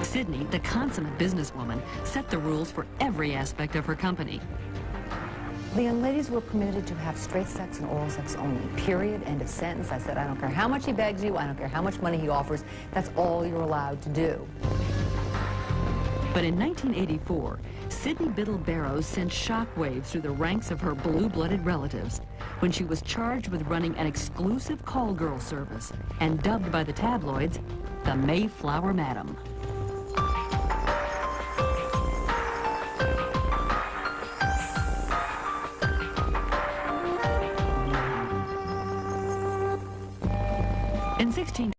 Sydney, the consummate businesswoman, set the rules for every aspect of her company. The young ladies were permitted to have straight sex and oral sex only, period, end of sentence. I said, I don't care how much he begs you, I don't care how much money he offers, that's all you're allowed to do. But in 1984, Sydney Biddle Barrows sent shockwaves through the ranks of her blue-blooded relatives when she was charged with running an exclusive call girl service and dubbed by the tabloids the Mayflower Madam. In 16